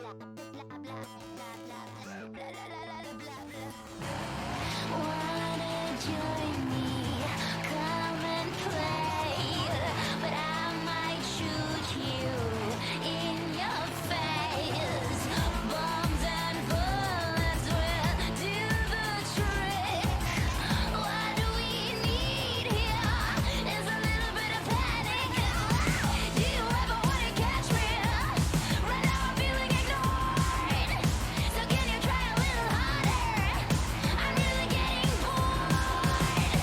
Wanna join me? Come and play, but I might shoot you in your face. Bombs and bullets will do the trick. What we need here is a little bit of panic. Do you ever wanna catch me? Right now I'm feeling ignored. So can you try a little harder? I'm really getting bored.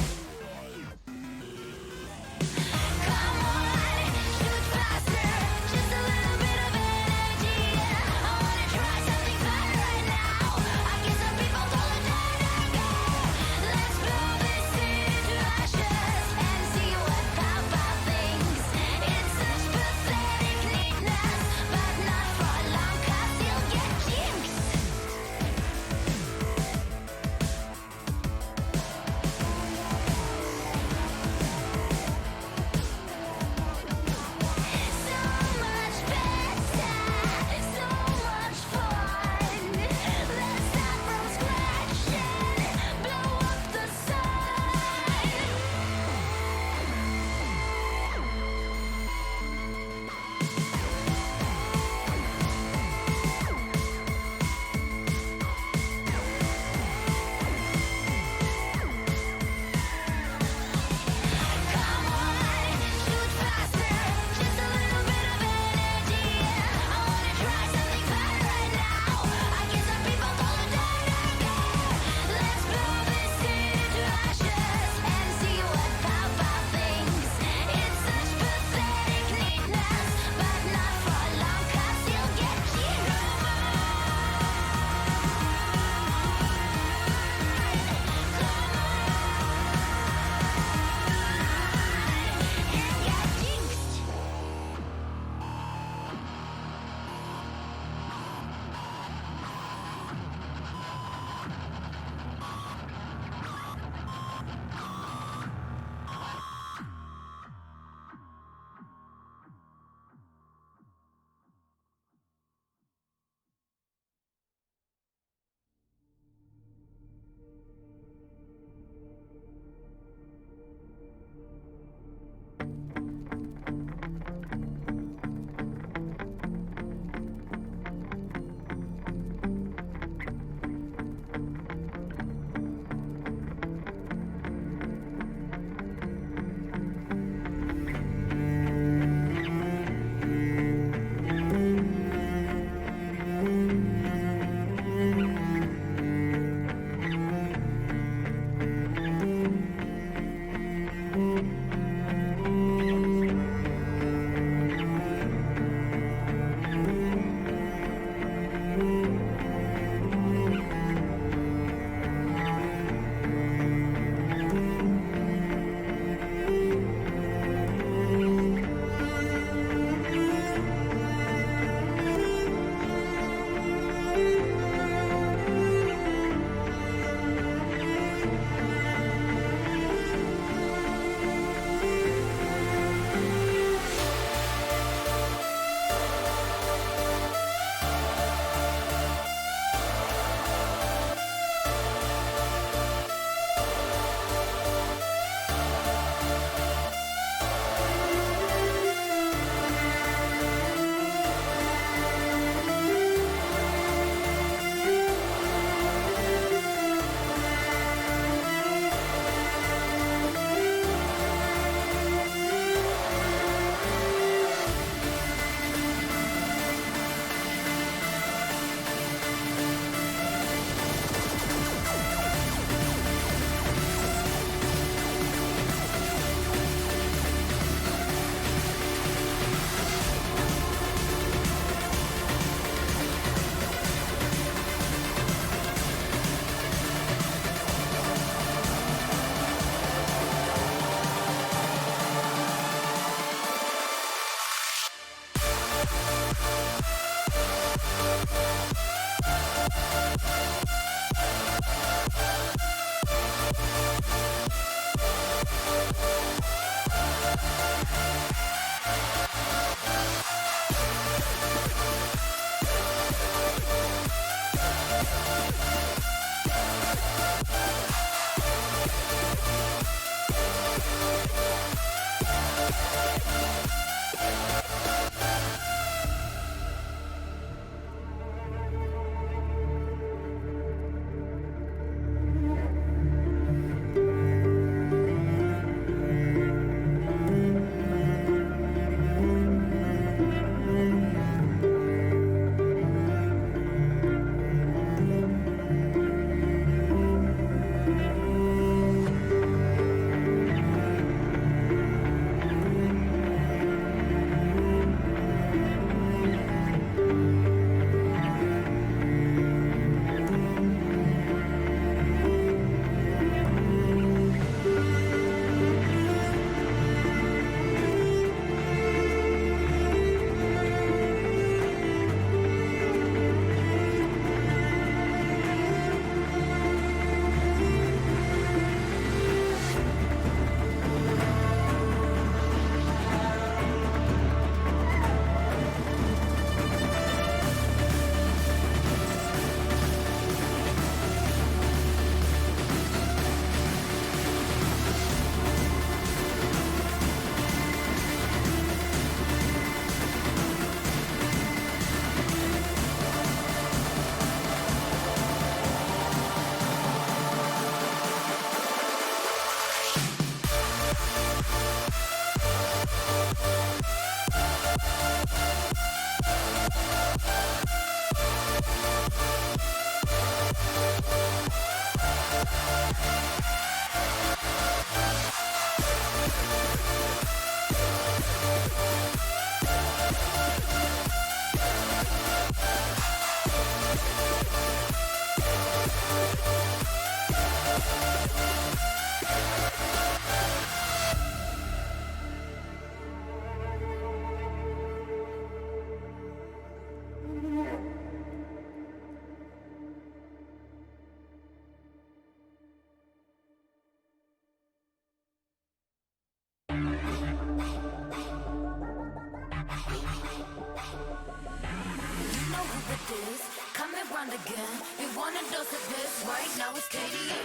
Come and run again. You want a dose of this right now? It's KD8.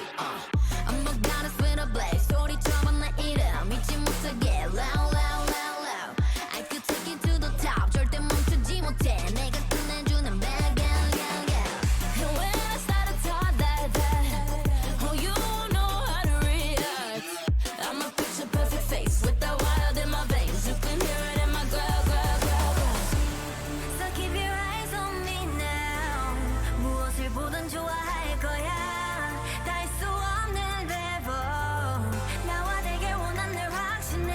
I'm a goddess with a blaze. 소리처럼 내 이름 잊지 못하게 loud, loud, loud, loud. I could take you to the top. 절대 멈추지 못해. 내가 끝내주는 bad girl, girl, girl. And when I started talk that, oh, you know how to react. I'm a picture perfect face with the wild in my veins. You can hear it in my growl, growl, growl, growl. So keep your eyes on me now. 무엇을 보든 좋아할 거야. 다 할 수 없는 배vo. 나와 되길 원한 늘 확신해.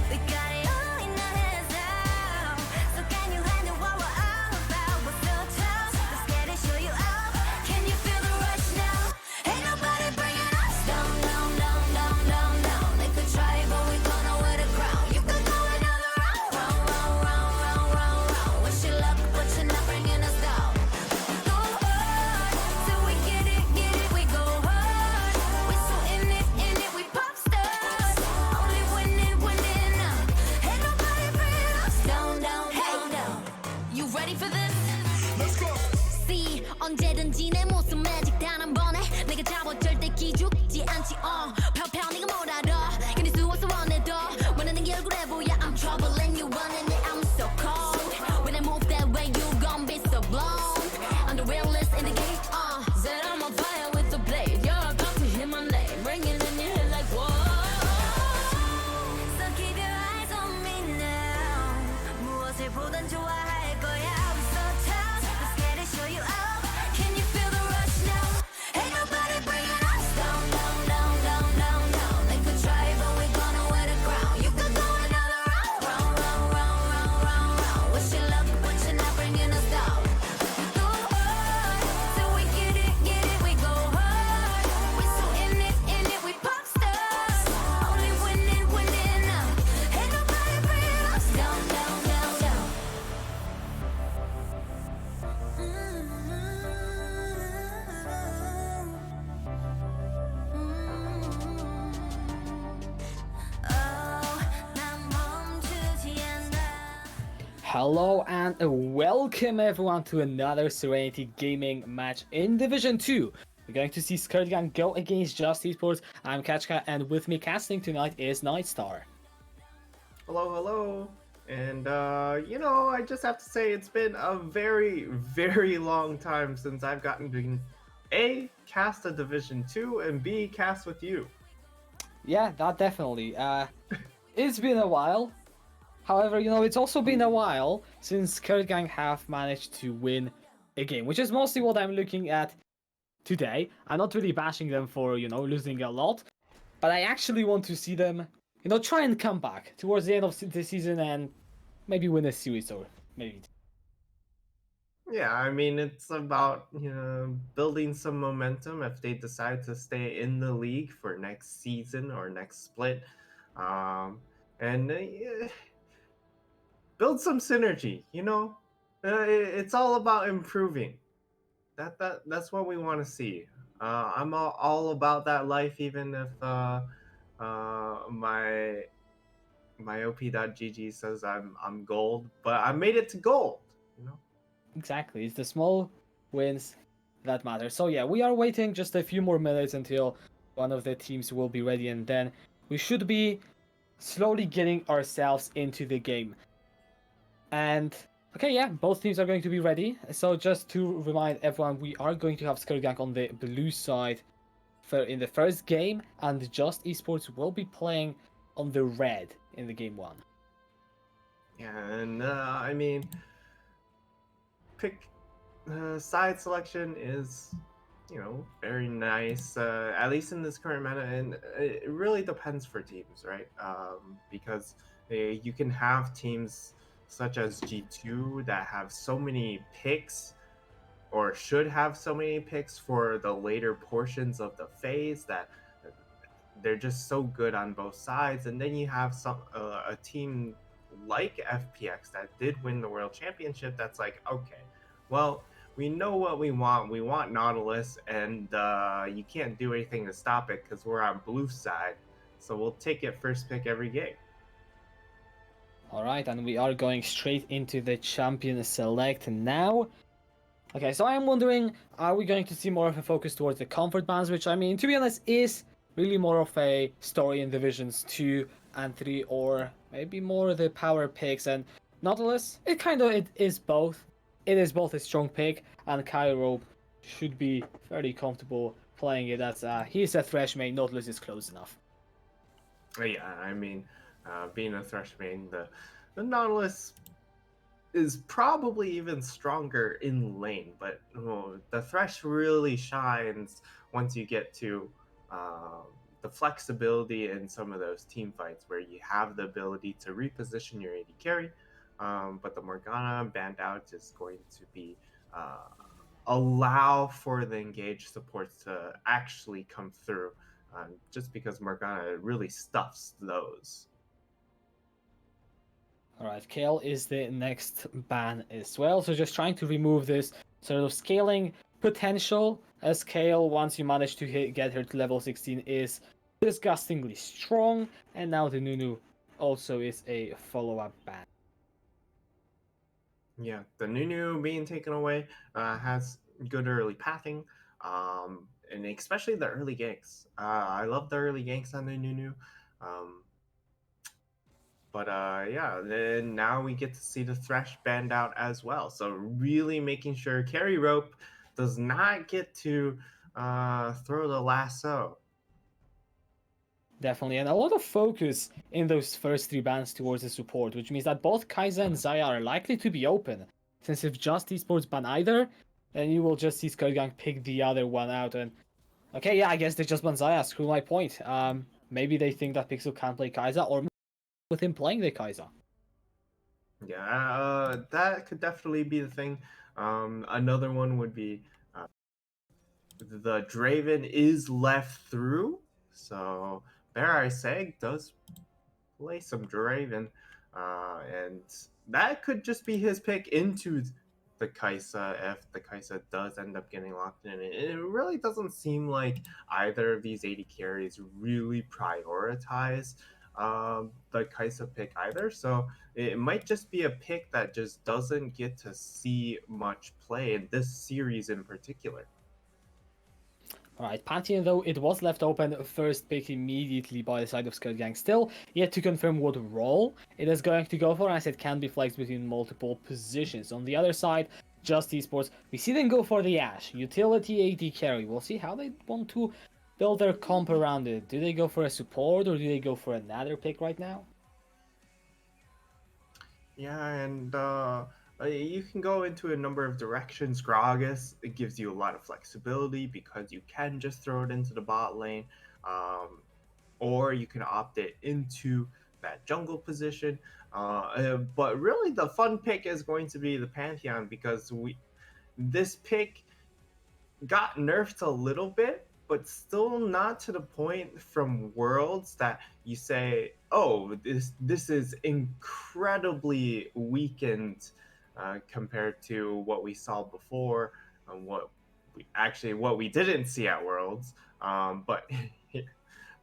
We got it all in our hands now. So can you handle what we're all about? We're so tough. Let's get it, show you out. Can you feel the rush now? Ain't nobody bringing us down, down, down, down, down, down. They could try, but we gonna wear the crown. You could go another round, round, round, round, round, round, round. Wish you luck, but you're not bringing us down. We go hard, till we get it, we go hard. We so in it, we pop stars. Only winning, winning now. Ain't nobody bringing us down, down, down, down. You ready for this? Let's go. See, 언제든지 내 모습 매직 단 한 번에 내가 잡아 절대 기죽지 않지. 펴펴 네가 뭘 알아. 견딜 수 없어 원해도 원하는 게 얼굴에 보여. I'm troubling you running it. I'm so cold. When I move that way, you gon' be so blown. I'm the realest in the game. Said I'm on fire with the blade. You're about to hear my name, ringing in your head like whoa. So keep your eyes on me now. 무엇을 보든 좋아할 거야. We're so tough. Let's get it, show you out. Can you feel the rush now? Ain't nobody bringing us down, down, down, down, down, down. They could try, but we gonna wear the crown. You could go another round, round, round, round, round, round, round. Wish you luck, but you're not bringing us down. We go hard, till we get it, we go hard. We so in it, we pop stars. Only winning, winning now. Ain't nobody bringing us down, down, down, down. 난 멈추지 않아. Hello and welcome everyone to another Serenity gaming match in Division 2. We're going to see Skrrt Gang go against Just Esports. I'm Kachka, and with me casting tonight is Nightstar. Hello, hello. And, I just have to say it's been a very, very long time since I've gotten to A, cast a Division 2, and B, cast with you. Yeah, that definitely. It's been a while. However, it's also been a while since Skrrt Gang have managed to win a game, which is mostly what I'm looking at today. I'm not really bashing them for, losing a lot, but I actually want to see them, try and come back towards the end of the season and maybe win a series or maybe. Yeah, I mean, it's about, building some momentum if they decide to stay in the league for next season or next split. And build some synergy, it's all about improving. That's what we want to see. I'm all about that life, even if my op.gg says I'm gold, but I made it to gold. Exactly, it's the small wins that matter. So yeah, we are waiting just a few more minutes until one of the teams will be ready, and then we should be slowly getting ourselves into the game. And okay, yeah, both teams are going to be ready. So just to remind everyone, we are going to have Skrrt Gang on the blue side in the first game, and Just Esports will be playing on the red in the game 1. Yeah, and I mean, pick side selection is very nice, at least in this current meta, and it really depends for teams, right? Because you can have teams such as G2 that have so many picks or should have so many picks for the later portions of the phase that they're just so good on both sides. And then you have a team like FPX that did win the world championship. That's like, okay, well, we know what we want. We want Nautilus, and you can't do anything to stop it because we're on blue side. So we'll take it first pick every game. All right, and we are going straight into the champion select now. Okay, so I am wondering, are we going to see more of a focus towards the comfort bands, which I mean, to be honest, is really more of a story in divisions 2 and 3, or maybe more the power picks. And Nautilus, it is both. It is both a strong pick, and Cairo should be fairly comfortable playing it as he's a Thresh main. Nautilus is close enough. Yeah, I mean, being a Thresh main, the Nautilus is probably even stronger in lane, but the Thresh really shines once you get to um, the flexibility in some of those team fights where you have the ability to reposition your AD carry. But the Morgana banned out is going to be allow for the engaged supports to actually come through, just because Morgana really stuffs those. Alright, Kale is the next ban as well, so just trying to remove this sort of scaling potential, as Kale, once you manage to get her to level 16, is disgustingly strong, and now the Nunu also is a follow-up ban. Yeah, the Nunu being taken away has good early pathing, and especially the early ganks. I love the early ganks on the Nunu. Um, but yeah, then now we get to see the Thresh banned out as well. So really making sure Carry Rope does not get to throw the lasso. Definitely, and a lot of focus in those first 3 bans towards the support, which means that both Kai'Sa and Xayah are likely to be open, since if Just Esports ban either, then you will just see Skrrt pick the other one out, and okay, yeah, I guess they just ban Xayah, screw my point. Maybe they think that Pixel can't play Kai'Sa, or with him playing the Kai'Sa. Yeah, that could definitely be the thing. Another one would be the Draven is left through, so Bear Seg does play some Draven, and that could just be his pick into the Kai'Sa if the Kai'Sa does end up getting locked in. It really doesn't seem like either of these AD carries really prioritize the Kai'Sa pick either, so it might just be a pick that just doesn't get to see much play in this series in particular. Alright, Pantheon though, it was left open first pick immediately by the side of Skrrt. Still, yet to confirm what role it is going to go for, as it can be flexed between multiple positions. On the other side, Just Esports, we see them go for the Ashe, utility AD carry. We'll see how they want to build their comp around it. Do they go for a support, or do they go for another pick right now? Yeah, and you can go into a number of directions. Gragas, it gives you a lot of flexibility because you can just throw it into the bot lane, or you can opt it into that jungle position. But really, the fun pick is going to be the Pantheon because this pick got nerfed a little bit, but still not to the point from Worlds that you say, "Oh, this is incredibly weakened compared to what we saw before, and what we didn't see at Worlds." But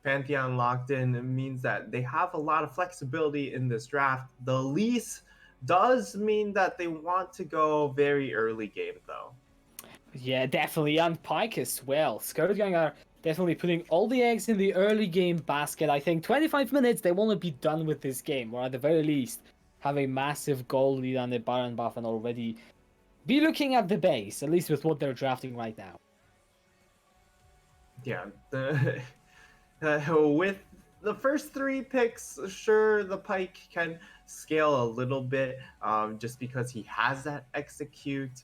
Pantheon locked in means that they have a lot of flexibility in this draft. The lease does mean that they want to go very early game, though. Yeah, definitely, and Pike as well. Skrrt are definitely putting all the eggs in the early game basket. I think 25 minutes, they want to be done with this game, or at the very least, have a massive goal lead on the Baron buff and already be looking at the base, at least with what they're drafting right now. Yeah, with the first 3 picks, sure, the Pike can scale a little bit, just because he has that execute.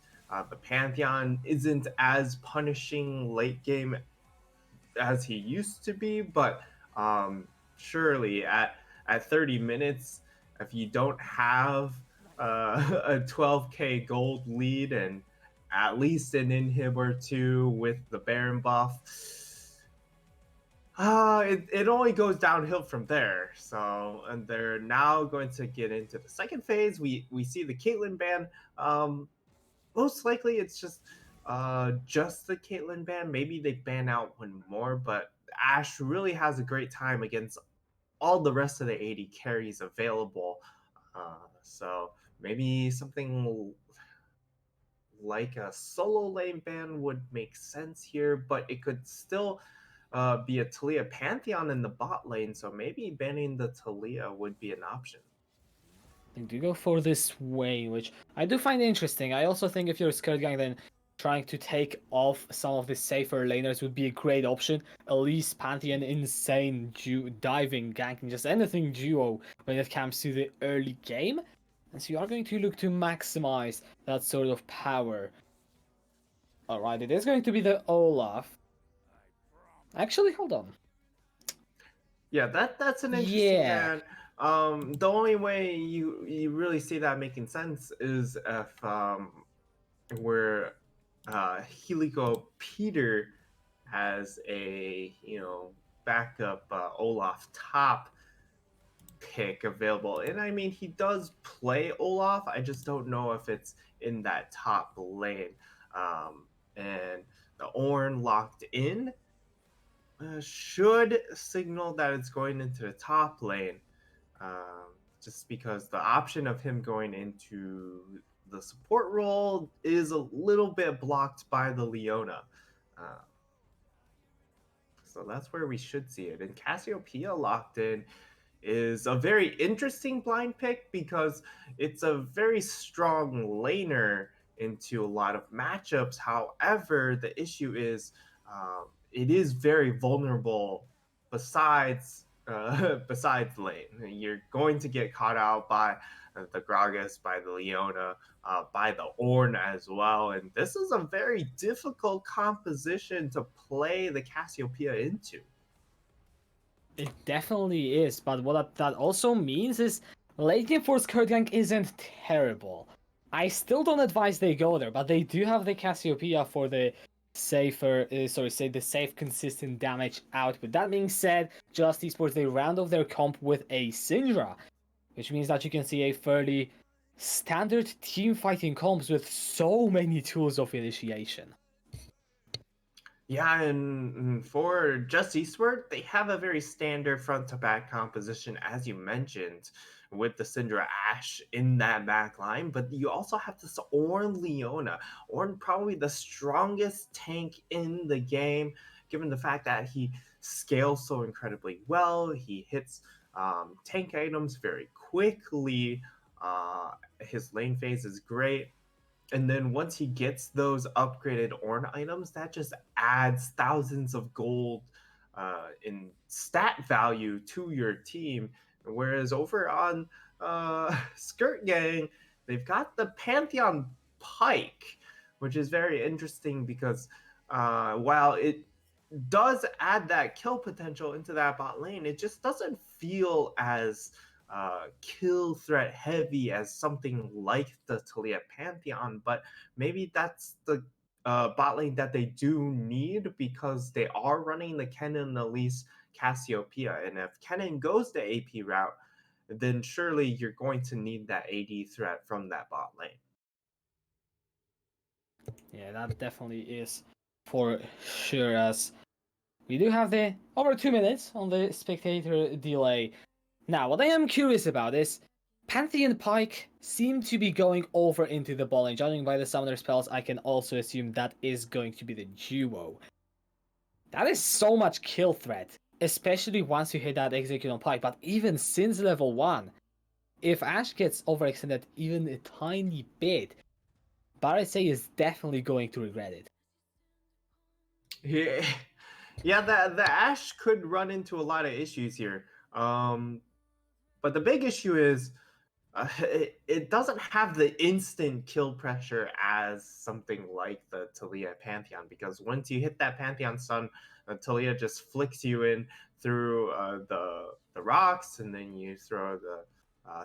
The Pantheon isn't as punishing late game as he used to be, but surely at 30 minutes, if you don't have a 12k gold lead and at least an inhib or two with the Baron buff. It only goes downhill from there. So, and they're now going to get into the second phase. We see the Caitlyn ban. Most likely it's just the Caitlyn ban. Maybe they ban out one more, but Ash really has a great time against all the rest of the AD carries available. So maybe something like a solo lane ban would make sense here, but it could still be a Talia Pantheon in the bot lane, so maybe banning the Talia would be an option. They do go for this way, which I do find interesting. I also think if you're Skrrt gang, then trying to take off some of the safer laners would be a great option. At least Pantheon insane diving, ganking, just anything duo when it comes to the early game. And so you are going to look to maximize that sort of power. Alright, it is going to be the Olaf. Actually, hold on. Yeah, that's an interesting Yeah. ban. The only way you really see that making sense is if where Helico Peter has a backup Olaf top pick available, and I mean he does play Olaf. I just don't know if it's in that top lane. And the Ornn locked in should signal that it's going into the top lane. Just because the option of him going into the support role is a little bit blocked by the Leona. Uh, so that's where we should see it. And Cassiopeia locked in is a very interesting blind pick because it's a very strong laner into a lot of matchups. However, the issue is it is very vulnerable besides lane. You're going to get caught out by the Gragas, by the Leona, by the Ornn as well. And this is a very difficult composition to play the Cassiopeia into. It definitely is, but what that also means is late game for Skrrt gang isn't terrible. I still don't advise they go there, but they do have the Cassiopeia for the the safe consistent damage output. That being said, Just Esports they round off their comp with a Syndra, which means that you can see a fairly standard team fighting comps with so many tools of initiation. Yeah, and for Just Eastward, they have a very standard front to back composition, as you mentioned, with the Syndra Ashe in that back line. But you also have this Ornn Leona. Ornn, probably the strongest tank in the game, given the fact that he scales so incredibly well. He hits tank items very quickly. His lane phase is great. And then once he gets those upgraded Ornn items, that just adds thousands of gold in stat value to your team. Whereas over on Skrrt Gang, they've got the Pantheon Pike, which is very interesting because while it does add that kill potential into that bot lane, it just doesn't feel as kill threat heavy as something like the Talia Pantheon, but maybe that's the bot lane that they do need because they are running the Kennen Elise Cassiopeia. And if Kennen goes the AP route, then surely you're going to need that AD threat from that bot lane. Yeah, that definitely is for sure, as we do have the over 2 minutes on the spectator delay. Now, what I am curious about is Pantheon Pike seem to be going over into the ball lane. Judging by the summoner spells, I can also assume that is going to be the duo. That is so much kill threat, especially once you hit that execute on Pike. But even since level 1, if Ashe gets overextended even a tiny bit, Barisei is definitely going to regret it. Yeah, yeah, the Ashe could run into a lot of issues here. But the big issue is it doesn't have the instant kill pressure as something like the Talia Pantheon, because once you hit that Pantheon stun, Talia just flicks you in through the rocks, and then you throw the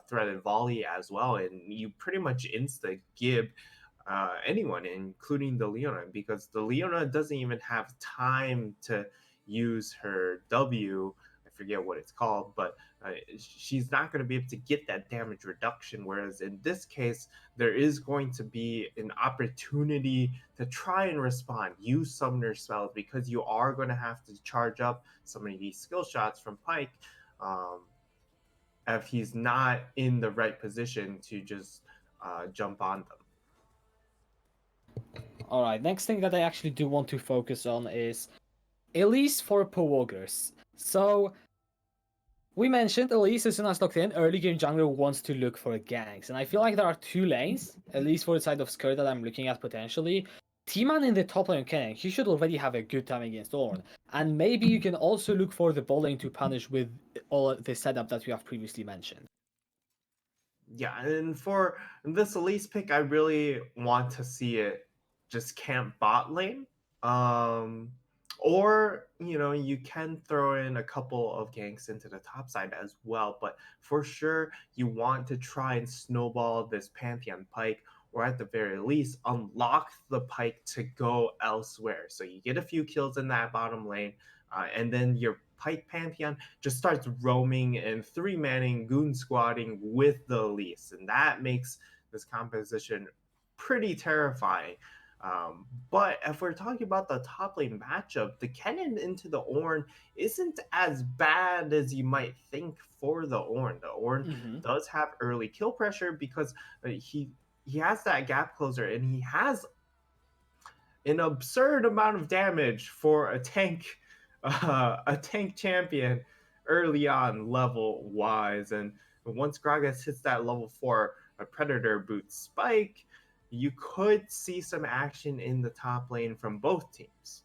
threaded volley as well, and you pretty much insta gib anyone, including the Leona, because the Leona doesn't even have time to use her W. I forget what it's called, but she's not going to be able to get that damage reduction. Whereas in this case, there is going to be an opportunity to try and respond, use summoner spells, because you are going to have to charge up some of these skill shots from Pike. Um, if he's not in the right position to just jump on them. Alright, next thing that I actually do want to focus on is Elise for Powogers. So, we mentioned Elise, as soon as locked in, early game jungler wants to look for ganks. And I feel like there are two lanes, at least for the side of Skrrt, that I'm looking at potentially. T-Man in the top lane Kennen, he should already have a good time against Ornn. And maybe you can also look for the bot lane to punish with all the setup that we have previously mentioned. Yeah, and for this Elise pick, I really want to see it just camp bot lane. Um, or, you can throw in a couple of ganks into the top side as well. But for sure, you want to try and snowball this Pantheon Pike, or at the very least, unlock the Pike to go elsewhere. So you get a few kills in that bottom lane, and then your Pike Pantheon just starts roaming and three-manning, goon squatting with the Elise. And that makes this composition pretty terrifying. But if we're talking about the top lane matchup, the Kennen into the Ornn isn't as bad as you might think for the Ornn. The Ornn does have early kill pressure because he has that gap closer, and he has an absurd amount of damage for a tank champion early on level wise. And once Gragas hits that level 4 a Predator boot spike, you could see some action in the top lane from both teams.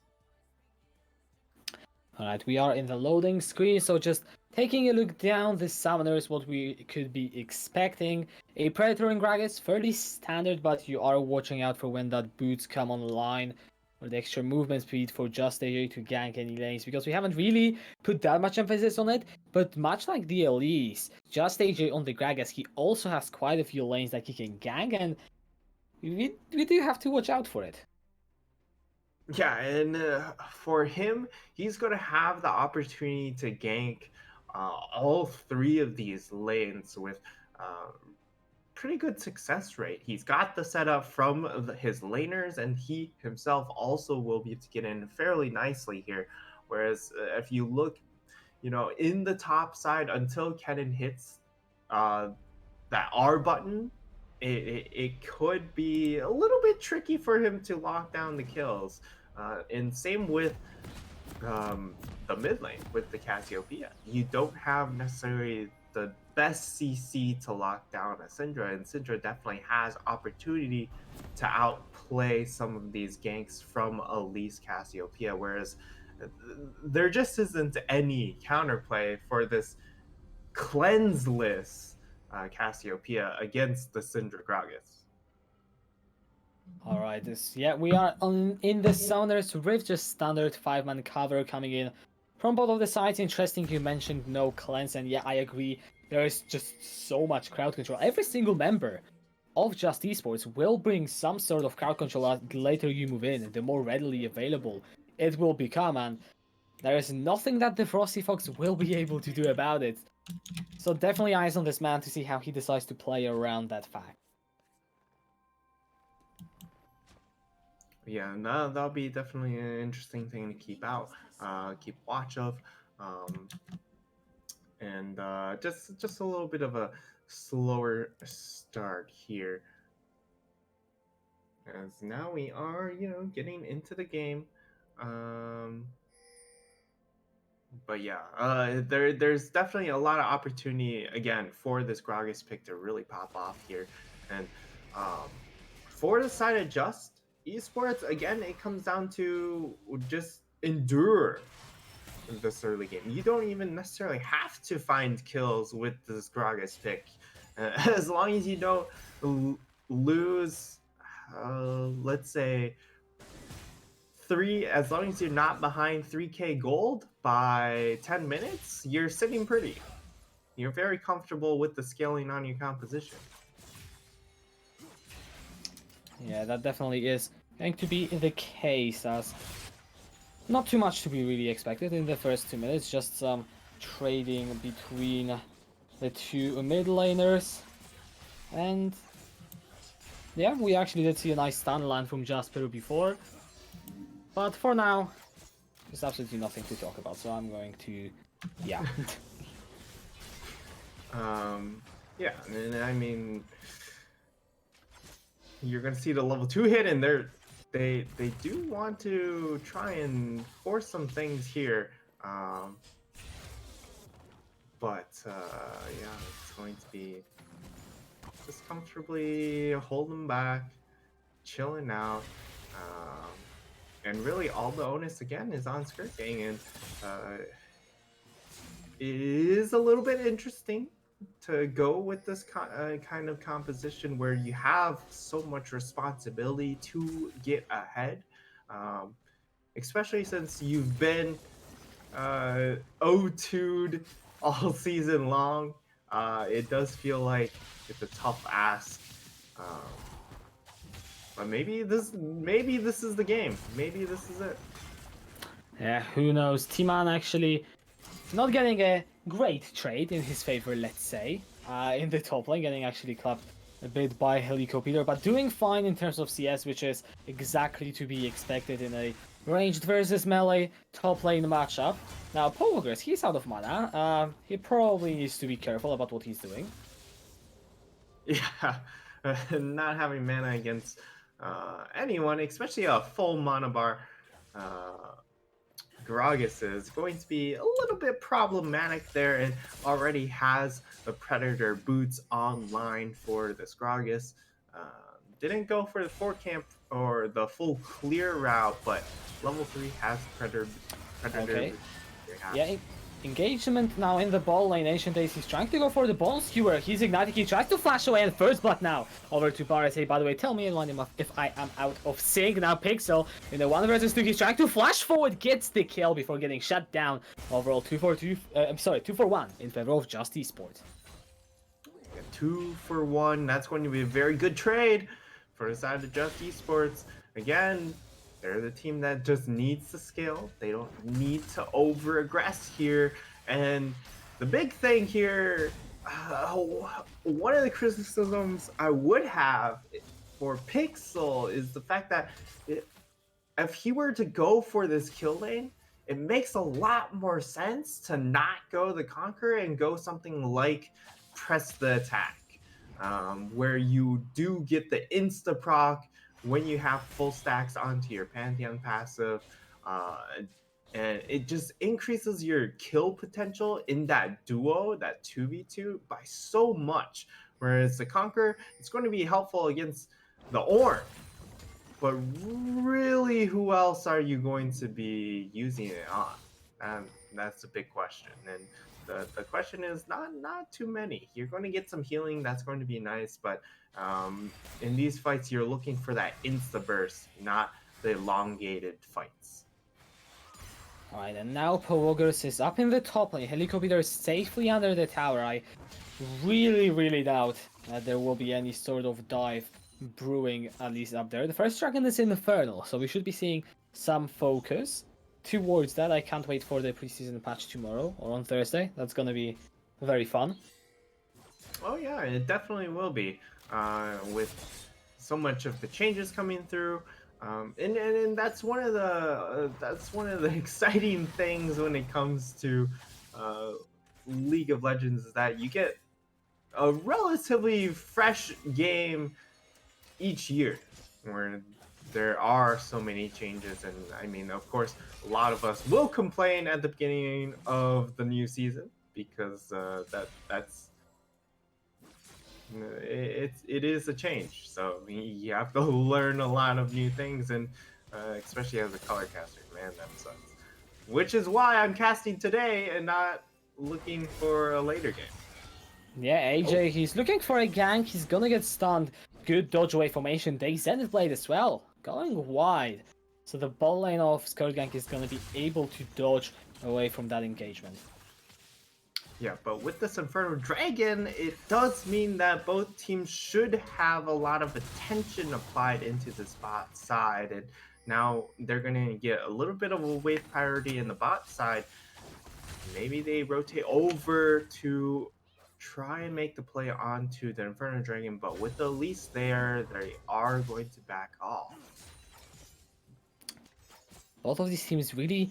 Alright, we are in the loading screen, so just taking a look down the summoners, what we could be expecting. A Predator in Gragas, fairly standard, but you are watching out for when that boots come online, or the extra movement speed for Just AJ to gank any lanes, because we haven't really put that much emphasis on it, but much like the Elise, Just AJ on the Gragas, he also has quite a few lanes that he can gank, and we do have to watch out for it. Yeah, and for him, he's going to have the opportunity to gank all three of these lanes with uh, pretty good success rate. He's got the setup from his laners, and he himself also will be able to get in fairly nicely here. Whereas if you look, in the top side, until Kennen hits uh, that R button, it could be a little bit tricky for him to lock down the kills. And same with the mid lane with the Cassiopeia. You don't have necessarily the best CC to lock down a Syndra, and Syndra definitely has opportunity to outplay some of these ganks from Elise Cassiopeia, whereas there just isn't any counterplay for this cleanseless Cassiopeia against the Syndra Gragas. Alright, we are in the Summoner's Rift, just standard 5-man cover coming in from both of the sides. Interesting you mentioned no cleanse, and yeah, I agree, there is just so much crowd control. Every single member of Just Esports will bring some sort of crowd control as the later you move in, the more readily available it will become, and there is nothing that the Frosty Fox will be able to do about it. So definitely eyes on this man to see how he decides to play around that fact. Yeah, and that'll be definitely an interesting thing to keep watch of, um, and just a little bit of a slower start here, as now we are getting into the game. Um, but yeah, there's definitely a lot of opportunity again for this Gragas pick to really pop off here, and um, for the side of Just Esports, again, it comes down to just endure this early game. You don't even necessarily have to find kills with this Gragas pick, as long as you don't lose, let's say, as long as you're not behind 3k gold by 10 minutes, you're sitting pretty. You're very comfortable with the scaling on your composition. Yeah, that definitely is going to be the case, as not too much to be really expected in the first 2 minutes, just some trading between the two mid laners. And yeah, we actually did see a nice stun land from Jasper before. But for now, there's absolutely nothing to talk about, so I'm going to... yeah. Yeah, and I mean, you're gonna see the level 2 hit, and they do want to try and force some things here. But yeah, it's going to be just comfortably hold them back, chilling out. Um, and really, all the onus again is on Skrrt Gang, and it is a little bit interesting to go with this kind of composition where you have so much responsibility to get ahead, um, especially since you've been 0-2'd all season long. It does feel like it's a tough ask. Um, but maybe this is the game. Maybe this is it. Yeah, who knows? T-Man actually not getting a great trade in his favor, let's say, in the top lane, getting actually clapped a bit by Helicopter, but doing fine in terms of CS, which is exactly to be expected in a ranged versus melee top lane matchup. Now, Polgris, he's out of mana. He probably needs to be careful about what he's doing. Yeah, not having mana against anyone, especially a full mana bar. Gragas is going to be a little bit problematic there, and already has the Predator boots online for this Gragas. Didn't go for the 4 camp or the full clear route, but level 3 has Predator. Okay. Yeah. Yeah, engagement now in the ball lane. Ancient Days, he's trying to go for the bone skewer. He's igniting, he tries to flash away, and first blood now over to Baris. Hey, by the way, tell me if I am out of sync. Now Pixel in the 1 versus 2, he's trying to flash forward, gets the kill before getting shut down. Overall 2-4-2, I'm sorry, 2-4-1 in favor of Just Esports. 2 for 1. That's going to be a very good trade for the side of Just Esports. Again, they're the team that just needs to scale. They don't need to over aggress here. And the big thing here, one of the criticisms I would have for Pixel is the fact that if he were to go for this kill lane, it makes a lot more sense to not go the Conqueror and go something like Press the Attack, where you do get the insta proc when you have full stacks onto your Pantheon passive, and it just increases your kill potential in that duo, that 2v2, by so much. Whereas the Conqueror, it's going to be helpful against the Ornn, but really, who else are you going to be using it on? And that's a big question. And the question is not too many. You're going to get some healing. That's going to be nice. But in these fights, you're looking for that insta burst, not the elongated fights. Alright, and now Polgris is up in the top lane. Helicopter is safely under the tower. I really doubt that there will be any sort of dive brewing, at least up there. The first dragon is Infernal, so we should be seeing some focus towards that. I can't wait for the preseason patch tomorrow or on Thursday. That's gonna be very fun. Oh yeah, it definitely will be. With so much of the changes coming through, and that's one of the exciting things when it comes to League of Legends, is that you get a relatively fresh game each year, where there are so many changes. And I mean, of course, a lot of us will complain at the beginning of the new season, because that's it is a change. So you have to learn a lot of new things, and especially as a color caster, man, that sucks. Which is why I'm casting today and not looking for a later game. Yeah, AJ, he's looking for a gank. He's gonna get stunned. Good dodge away formation. They Zenith Blade as well, going wide. So the ball lane of Skrrt Gank is gonna be able to dodge away from that engagement. Yeah, but with this Inferno Dragon, it does mean that both teams should have a lot of attention applied into this bot side, and now they're going to get a little bit of a wave priority in the bot side. Maybe they rotate over to try and make the play onto the Inferno Dragon, but with the Elise there, they are going to back off. Both of these teams really,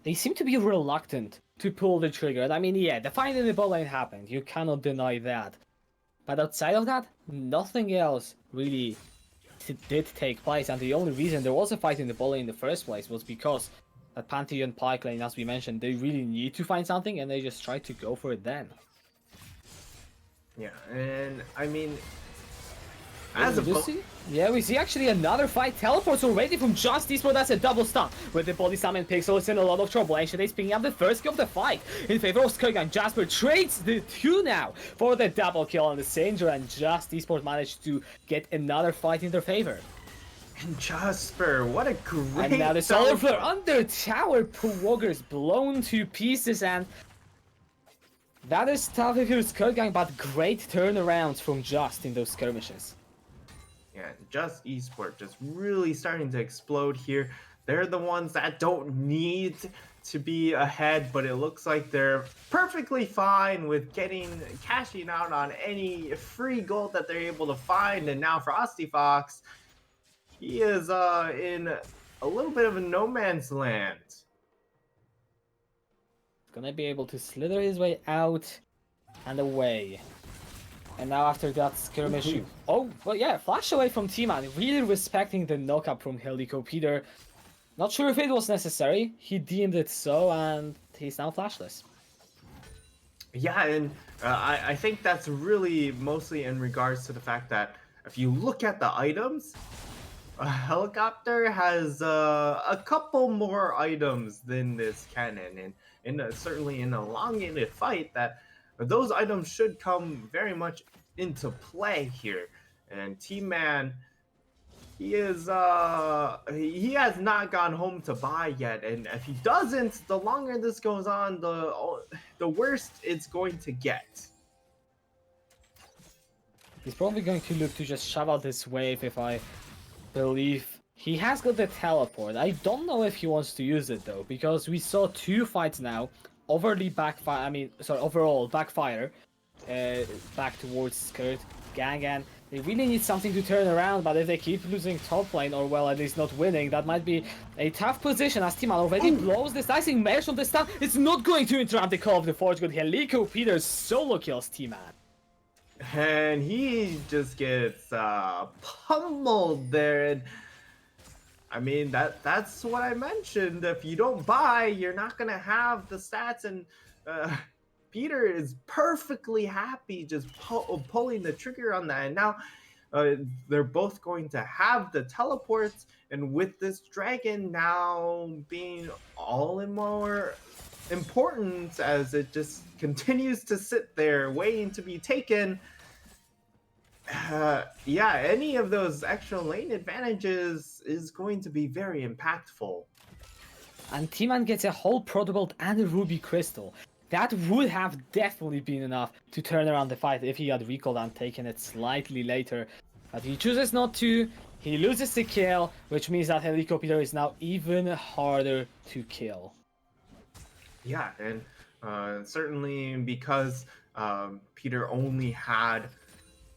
they seem to be reluctant to pull the trigger. I mean, yeah, the fight in the bot lane happened. You cannot deny that. But outside of that, nothing else really did take place. And the only reason there was a fight in the bot lane in the first place was because that Pantheon Pike lane, as we mentioned, they really need to find something, and they just tried to go for it then. Yeah, and I mean, As we see actually another fight. Teleports already from Just Esport. That's a double stun. With the body summon Pixel, it's in a lot of trouble. Ancient Ace picking up the first kill of the fight in favor of Skrrt, and Jasper trades the two now for the double kill on the Sanger, and Just Esport managed to get another fight in their favor. and Jasper, what a great And now the Solar Flare teleport. under tower. Puwogger's blown to pieces, and that is tough if you're Skrrt gang, but great turnarounds from Just in those skirmishes. Yeah, Just Esport just really starting to explode here. They're the ones that don't need to be ahead, but it looks like they're perfectly fine with cashing out on any free gold that they're able to find. And now for Ostifox, he is in a little bit of a no man's land. Gonna be able to slither his way out and away. And now after that skirmish, oh, well yeah, flash away from T-Man, really respecting the knockup from Helico Peter. Not sure if it was necessary, he deemed it so, and he's now flashless. Yeah, and I think that's really mostly in regards to the fact that if you look at the items, a helicopter has a couple more items than this cannon, and certainly in a elongated fight, that those items should come very much into play here. And T-Man, he has not gone home to buy yet, and if he doesn't, the longer this goes on, the worse it's going to get. He's probably going to look to just shove out this wave, if I believe. He has got the teleport. I don't know if he wants to use it though, because we saw two fights now overall backfire back towards Skrrt gang, and they really need something to turn around. But if they keep losing top lane, or well, at least not winning, that might be a tough position, as T-Man already blows the slicing mesh on the stun. It's not going to interrupt the call of the Forge. Good Helico Peter's solo kills T-Man. And he just gets pummeled there, and I mean that's what I mentioned. If you don't buy, you're not gonna have the stats, and Peter is perfectly happy just pulling the trigger on that. And now they're both going to have the teleports, and with this dragon now being all in more importance as it just continues to sit there waiting to be taken. Yeah, any of those extra lane advantages is going to be very impactful. And T-Man gets a whole Protobolt and a Ruby Crystal. That would have definitely been enough to turn around the fight if he had recalled and taken it slightly later. But he chooses not to. He loses the kill, which means that Helico Peter is now even harder to kill. Yeah, and certainly because Peter only had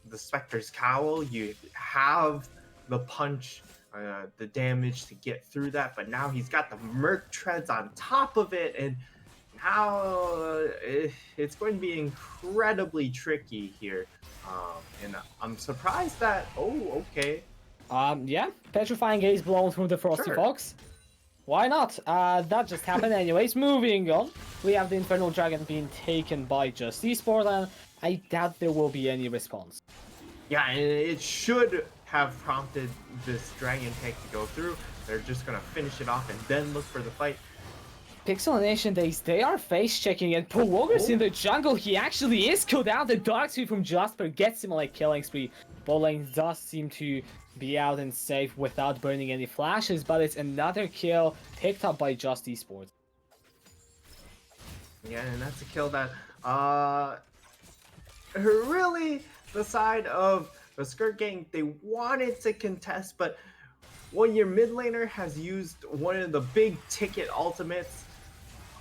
the Spectre's Cowl, you have the punch, the damage to get through that, but now he's got the Merc Treads on top of it, and now it's going to be incredibly tricky here. And I'm surprised that, oh, okay. Yeah, Petrifying Gaze blown from the Frosty Sure. Fox. Why not? That just happened anyways. Moving on, we have the Infernal Dragon being taken by Just Esport, and I doubt there will be any response. Yeah, and it should have prompted this Dragon Tank to go through. They're just going to finish it off and then look for the fight. Pixel and Ancient Days, they are face checking, and Puwogger's in the jungle. He actually is killed out. The Dark Sweep from Jasper gets him on a killing spree. Bot lane does seem to be out and safe without burning any flashes, but it's another kill picked up by Just Esport. Yeah, and that's a kill that Really, the side of the Skrrt gang, they wanted to contest, but when your mid laner has used one of the big ticket ultimates,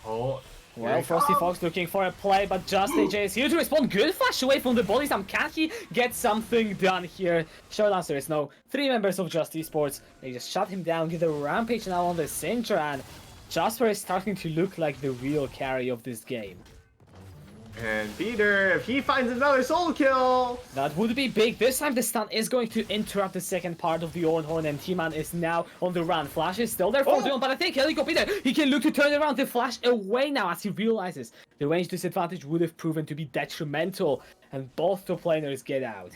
oh, here Well, it Frosty comes. Fox looking for a play, but Just AJ is here to respond. Good flash away from the body slam. Can he get something done here? Short answer is no. 3 members of Just Esports, they just shut him down, get a rampage now on the Syndra, and Jasper is starting to look like the real carry of this game. And Peter, if he finds another solo kill, That would be big. This time the stun is going to interrupt the second part of the Ornhorn, and T-Man is now on the run. Flash is still there for Dylan, but I think Helico Peter, he can look to turn around the Flash away now as he realizes the range disadvantage would have proven to be detrimental, and both top laners get out.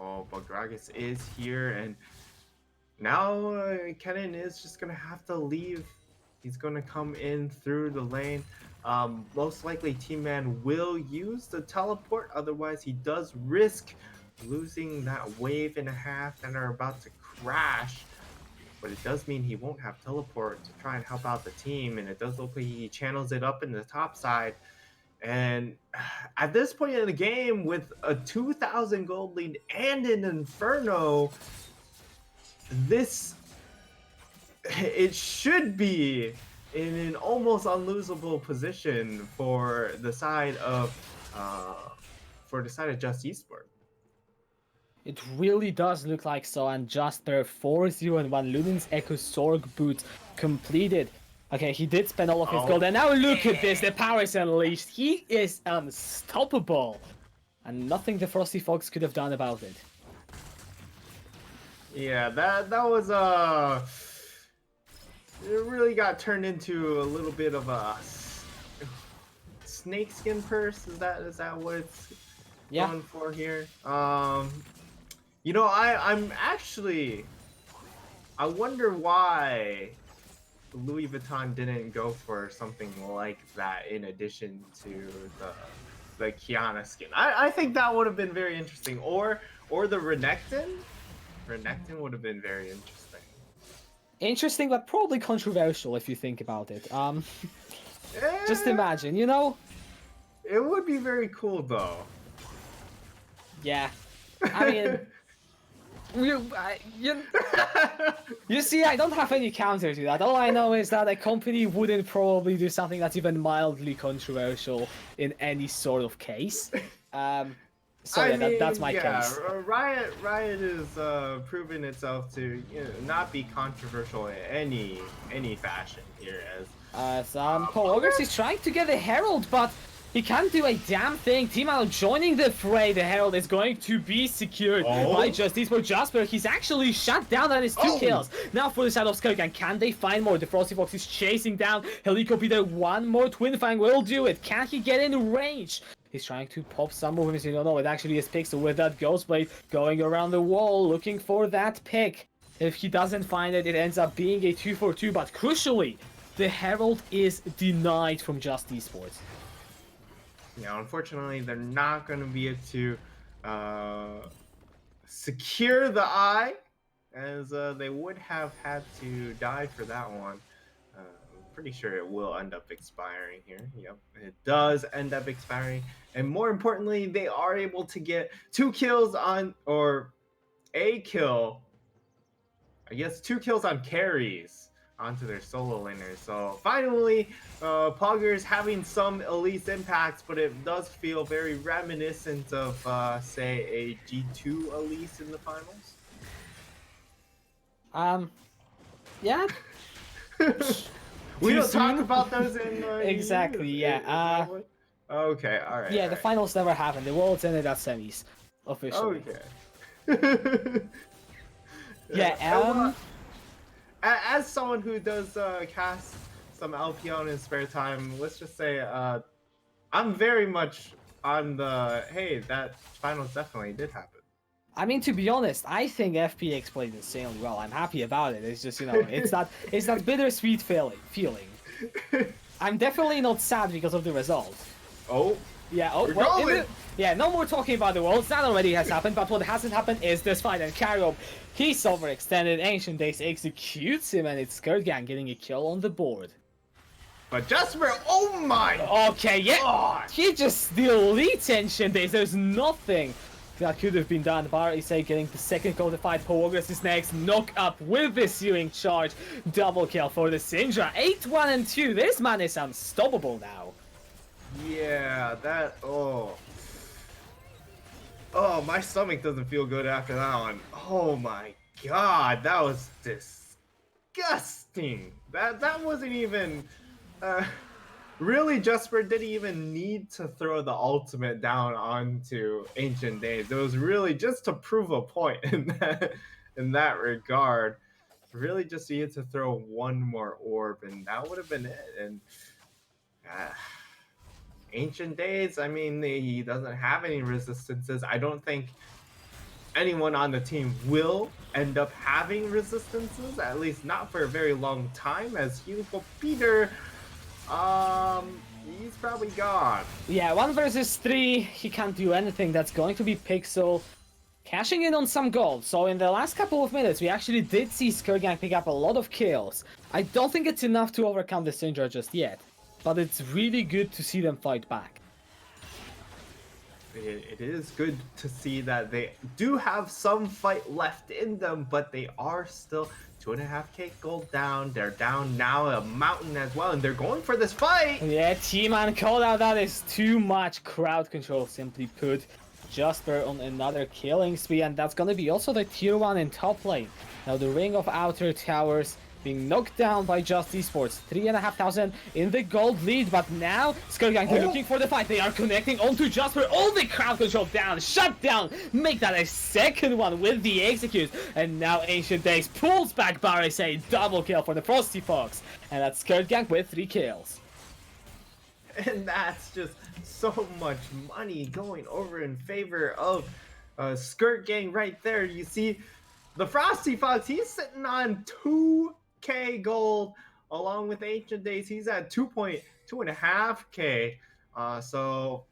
oh, but Gragas is here, and now Kennen is just gonna have to leave. He's gonna come in through the lane. Most likely T-Man will use the teleport, otherwise he does risk losing that wave and a half that are about to crash. But it does mean he won't have teleport to try and help out the team, and it does look like he channels it up in the top side. And at this point in the game, with a 2,000 gold lead and an Inferno, it should be in an almost unlosable position for the side of Just Esports. It really does look like so, and Jasper 4-0 and 1 Luden's Echo Sorg boot completed. Okay, he did spend all of his gold, and now look at this, the power is unleashed. He is unstoppable, and nothing the Frosty Fox could have done about it. Yeah, that was it really got turned into a little bit of a snakeskin purse. Is that what it's going for here? You know, I'm actually, I wonder why Louis Vuitton didn't go for something like that in addition to the Kiana skin. I think that would have been very interesting, or the Renekton. Renekton would have been very interesting. Interesting, but probably controversial if you think about it. Just imagine, you know? It would be very cool, though. Yeah. I mean... you see, I don't have any counter to that. All I know is that a company wouldn't probably do something that's even mildly controversial in any sort of case. So yeah, that's my case. Riot is proven itself to not be controversial in any fashion here. As Paul Ogres is trying to get a Herald, but he can't do a damn thing. Team joining the fray. The Herald is going to be secured by Just Esports. Jasper, he's actually shut down at his 2 kills. Now for the side of Skrrt, and can they find more? The Frosty Fox is chasing down Helico Peter. One more Twin Fang will do it. Can he get in range? He's trying to pop some movements. You don't know, it actually is Pixel with that Ghost Blade going around the wall, looking for that pick. If he doesn't find it, it ends up being a 2-for-2, but crucially, the Herald is denied from Just Esports. Yeah, unfortunately, they're not going to be able to secure the eye, as they would have had to die for that one. Pretty sure it will end up expiring here. Yep, it does end up expiring, and more importantly, they are able to get 2 kills on, or a kill, I guess 2 kills on carries onto their solo laners. So finally, Poggers having some Elise impacts, but it does feel very reminiscent of say a G2 Elise in the finals. Yeah. We don't talk about those in exactly. Yeah. Okay. All right. Yeah, the finals never happened. The Worlds ended at semis, officially. Okay. Yeah. As someone who does cast some LPO in his spare time, let's just say I'm very much on the hey, that finals definitely did happen. I mean, to be honest, I think FPX played insanely well. I'm happy about it. It's just, it's that bittersweet feeling. I'm definitely not sad because of the result. Oh. Yeah, yeah, no more talking about the Worlds. That already has happened, but what hasn't happened is this fight. And Carriop, he's overextended. Ancient Days executes him, and it's Skrrt Gang getting a kill on the board. But Jasper, oh my Okay, yeah. God. He just deletes Ancient Days. There's nothing that could have been done. Barisay getting the second goal to fight. Progress is next. Knock up with the Searing Charge. Double kill for the Syndra. 8-1 and 2. This man is unstoppable now. Yeah, that, oh. Oh, my stomach doesn't feel good after that one. Oh my God, that was disgusting. That wasn't even, really, Jesper didn't even need to throw the ultimate down onto Ancient Days. It was really just to prove a point in that regard. Really just needed to throw one more orb, and that would have been it. And Ancient Days, I mean, he doesn't have any resistances. I don't think anyone on the team will end up having resistances, at least not for a very long time, as Hugo Peter, he's probably gone. Yeah, 1 versus 3. He can't do anything. That's going to be Pixel cashing in on some gold. So in the last couple of minutes, we actually did see Skrrt pick up a lot of kills. I don't think it's enough to overcome the Syndra just yet, but it's really good to see them fight back. It is good to see that they do have some fight left in them, but they are still 2.5k gold down. They're down now a mountain as well, and they're going for this fight. Yeah, T-Man called out that is too much crowd control, simply put. Jasper on another killing spree, and that's gonna be also the tier 1 in top lane. Now the Ring of Outer Towers being knocked down by Just Esports. 3,500 in the gold lead, but now Skrrt looking for the fight. They are connecting onto Jasper. All the crowd control down, shut down, make that a second one with the execute. And now Ancient Days pulls back Barisay. Double kill for the Frosty Fox. And that's Skrrt with 3 kills. And that's just so much money going over in favor of Skrrt right there. You see, the Frosty Fox, he's sitting on 2k gold, along with Ancient Days. He's at 2.5k. So,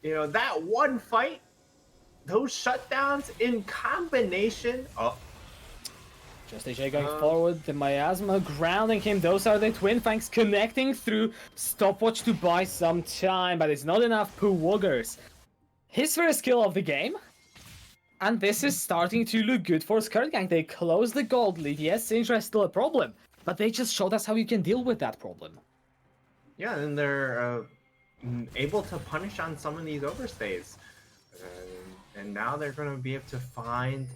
you know, that one fight, those shutdowns in combination. Oh, Just AJ going forward, the Miasma grounding him. Those are the Twin Fangs connecting through. Stopwatch to buy some time, but it's not enough. Woogers. His first kill of the game. And this is starting to look good for Skrrt. They close the gold lead. Yes, Syndra is still a problem, but they just showed us how you can deal with that problem. yeah, and they're able to punish on some of these overstays. And now they're going to be able to find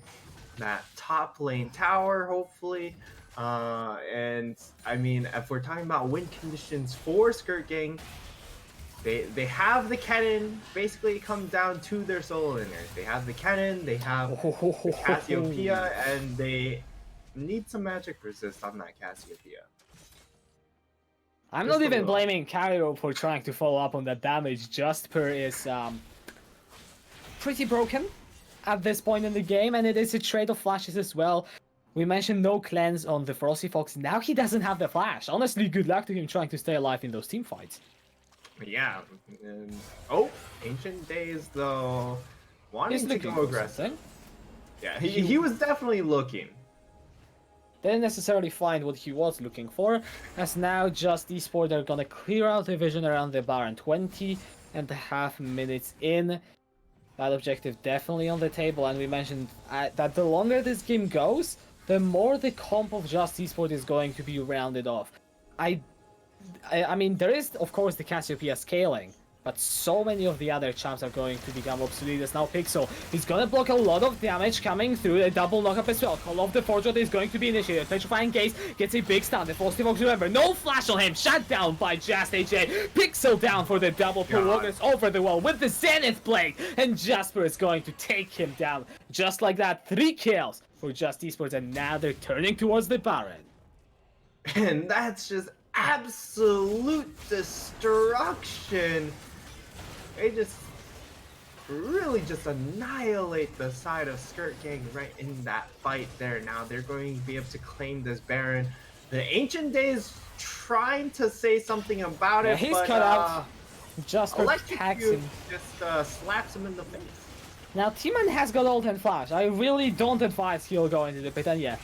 that top lane tower, hopefully. And I mean, if we're talking about win conditions for Skrrt, they have the cannon. Basically, it comes down to their solo laners. They have the cannon, they have the Cassiopeia, and they need some magic resist on that Cassiopeia. I'm Just not a even little. blaming Cairo for trying to follow up on that damage. Jasper is pretty broken at this point in the game, and it is a trade of flashes as well. We mentioned no cleanse on the Frosty Fox. Now he doesn't have the flash. Honestly, good luck to him trying to stay alive in those team fights. Yeah. And, oh, Ancient Days, though, wanting He's to looking go for aggressive. something. Yeah, he was definitely looking. Didn't necessarily find what he was looking for, as now Just Esports are gonna clear out the vision around the Baron. 20.5 minutes in. That objective definitely on the table, and we mentioned that the longer this game goes, the more the comp of Just Esports is going to be rounded off. I mean, there is, of course, the Cassiopeia scaling, but so many of the other champs are going to become obsolete. As now Pixel, he's gonna block a lot of damage coming through, a double knockup as well. Call of the Fortune is going to be initiated. Petrifying Gaze gets a big stun. The Frosty Fox, remember, no flash on him, shut down by Just AJ. Pixel down for the double pull, Walker's over the wall with the Zenith Blade, and Jasper is going to take him down. Just like that, 3 kills for Just Esports, and now they're turning towards the Baron. And that's just absolute destruction. They just really just annihilate the side of Skrrt right in that fight there. Now they're going to be able to claim this Baron. The Ancient Days trying to say something about it, He's but cut out. Jasper Electric tags Cube him. just slaps him in the face. Now T-Man has got ult and flash. I really don't advise he'll go into the pit, and yeah,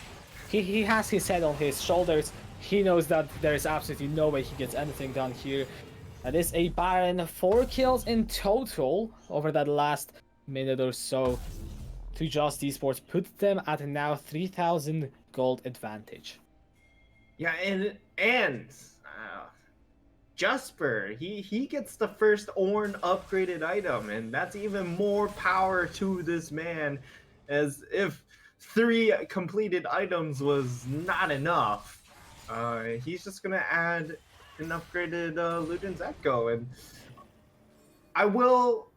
he has his head on his shoulders. He knows that there is absolutely no way he gets anything done here. That is a Baron, 4 kills in total over that last minute or so to Just Esports, put them at now 3,000 gold advantage. Yeah, and Jasper, he gets the first Ornn upgraded item, and that's even more power to this man, as if 3 completed items was not enough. He's just gonna add an upgraded Luden's Echo, and I will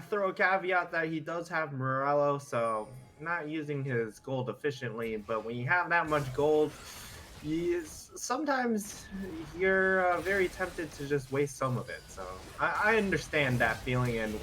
throw a caveat that he does have Morello, so not using his gold efficiently, but when you have that much gold, sometimes you're very tempted to just waste some of it. So I understand that feeling, and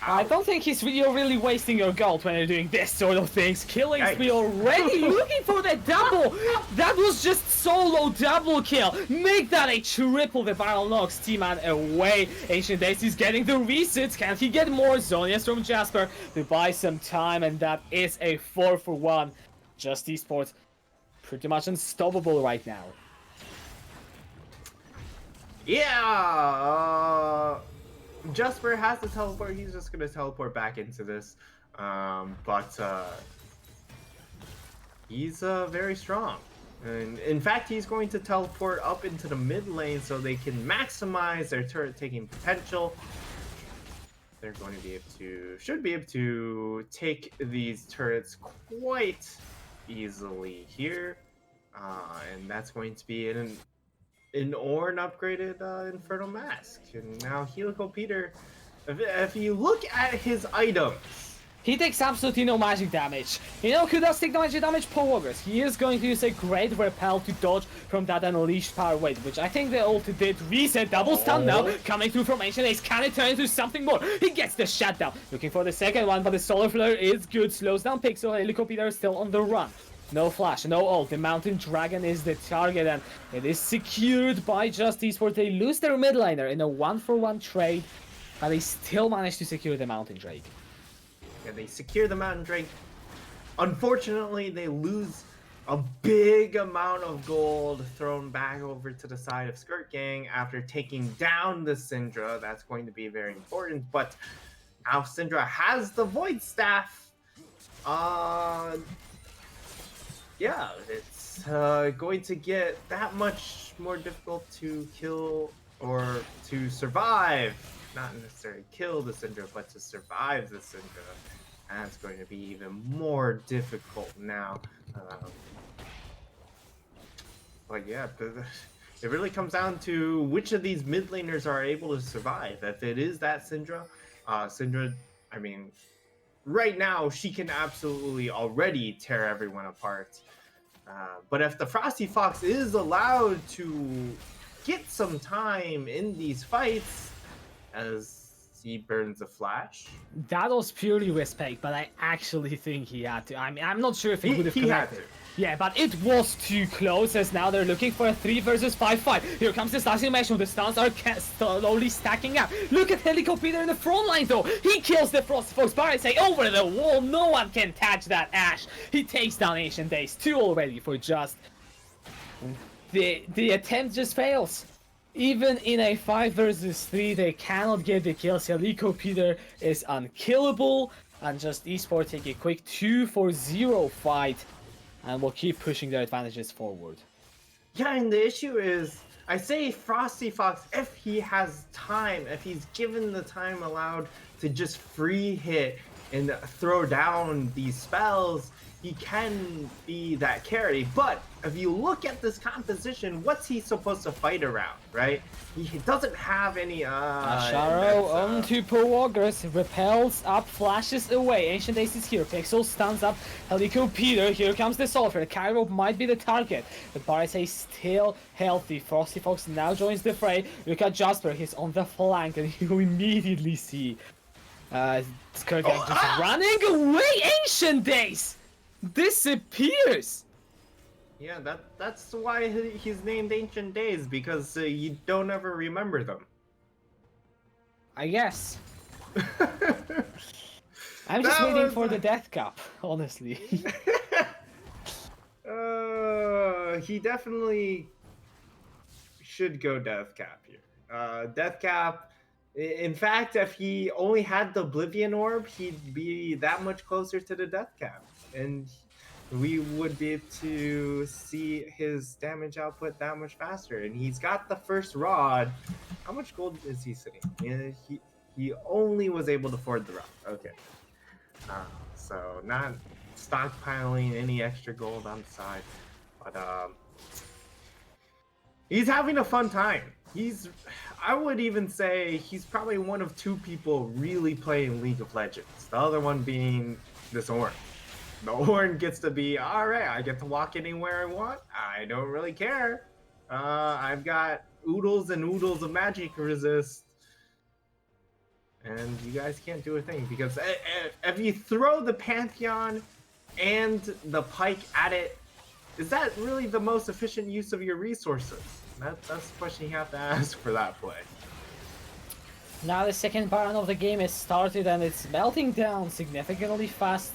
I don't think you're really wasting your gold when you're doing this sort of things. Killing spree already, looking for the double. That was just solo double kill. Make that a triple. The barrel knocks T-Man away. Ancient Days is getting the resets. Can he get more Zonias from Jasper to buy some time? And that is a 4-for-1. Just Esports pretty much unstoppable right now. Yeah, Jasper has to teleport. He's just gonna teleport back into this, but he's very strong. And in fact, he's going to teleport up into the mid lane so they can maximize their turret taking potential. They're going to be able to, should be able to take these turrets quite easily here, and that's going to be an Ornn upgraded Infernal Mask. And now Helico Peter, if you look at his items, he takes absolutely no magic damage. You know who does take no magic damage? Poogers. He is going to use a great repel to dodge from that unleashed power wave, which I think the ult did reset. Double stun now, coming through from Ancient Ace. Can it turn into something more? He gets the shutdown. Looking for the second one, but the Solar Flare is good. Slows down Pixel. Helico Peter is still on the run. No flash, no ult. The Mountain Dragon is the target, and it is secured by Just Esports. They lose their mid laner in a 1-for-1 trade, but they still manage to secure the Mountain Drake. Yeah, they secure the Mountain Drake. Unfortunately, they lose a big amount of gold thrown back over to the side of Skrrt Gang after taking down the Syndra. That's going to be very important, but now Syndra has the Void Staff. Yeah, it's going to get that much more difficult to kill or to survive. Not necessarily kill the Syndra, but to survive the Syndra. That's going to be even more difficult now. But yeah, it really comes down to which of these mid laners are able to survive. If it is that Syndra, Syndra, I mean, right now she can absolutely already tear everyone apart. But if the Frosty Fox is allowed to get some time in these fights, as he burns a flash, that was purely respect, but I actually think he had to. I mean, I'm not sure if he would have connected. Had to. Yeah, but it was too close, as now they're looking for a 3 versus 5 fight. Here comes the stun animation. The stuns are slowly stacking up. Look at Helico Peter in the front line, though. He kills the Frosty Fox. Say over the wall. No one can touch that Ash. He takes down Ancient Days. 2 already for Just. The attempt just fails. Even in a 5 versus 3, they cannot get the kills. Helico Peter is unkillable, and Just Esports take a quick 2-for-0 fight, and will keep pushing their advantages forward. Yeah, and the issue is, I say Frosty Fox, if he has time, if he's given the time allowed to just free hit and throw down these spells, he can be that carry. But if you look at this composition, what's he supposed to fight around, right? He doesn't have any Asharo onto Poogers, repels up, flashes away. Ancient Ace is here. Pixel stuns up Helico Peter. Here comes the Sulfur. Cairo might be the target, but Barisay still healthy. Frosty Fox now joins the fray. Look at Jasper. He's on the flank, and you immediately see Skrrt just running away. Ancient Days disappears. Yeah, that's why he's named Ancient Days, because you don't ever remember them. I guess. I'm just waiting for the death cup, honestly. he definitely should go Death Cap here. Death Cap. In fact, if he only had the Oblivion Orb, he'd be that much closer to the Death Cap, and we would be able to see his damage output that much faster. And he's got the first rod. How much gold is he sitting? He only was able to afford the rod. Okay, so not stockpiling any extra gold on the side, but he's having a fun time. I would even say he's probably one of two people really playing League of Legends. The other one being this Orange. The Orange gets to be, all right, I get to walk anywhere I want. I don't really care. I've got oodles and oodles of magic resist. And you guys can't do a thing because if you throw the Pantheon and the Pike at it, is that really the most efficient use of your resources? That's the question you have to ask for that play. Now the second Baron of the game is started and it's melting down significantly fast.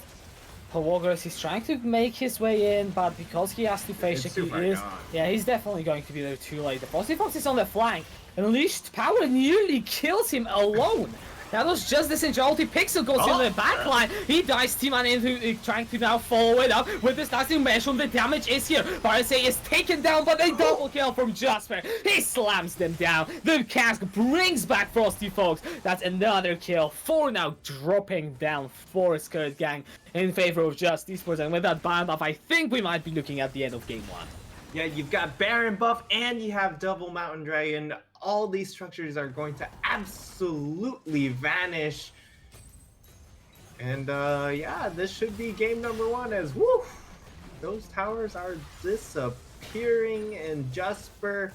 Pawogers is trying to make his way in, but because he has to face Shiki, he's definitely going to be there too late. The Frosty Fox is on the flank. Unleashed Power nearly kills him alone. That was just the Centrality. Pixel goes in the backline. He dies. T-Man into trying to now follow it up with this last mention. The damage is here. Barisay is taken down, but a double kill from Jasper. He slams them down. The cask brings back Frosty Fox. That's another kill. 4 now dropping down for Skrrt Gang in favor of Just Esports. And with that Baron buff, I think we might be looking at the end of game 1. Yeah, you've got Baron buff and you have double Mountain Dragon. All these structures are going to absolutely vanish. And yeah, this should be game number 1 as woo! Those towers are disappearing and Jasper...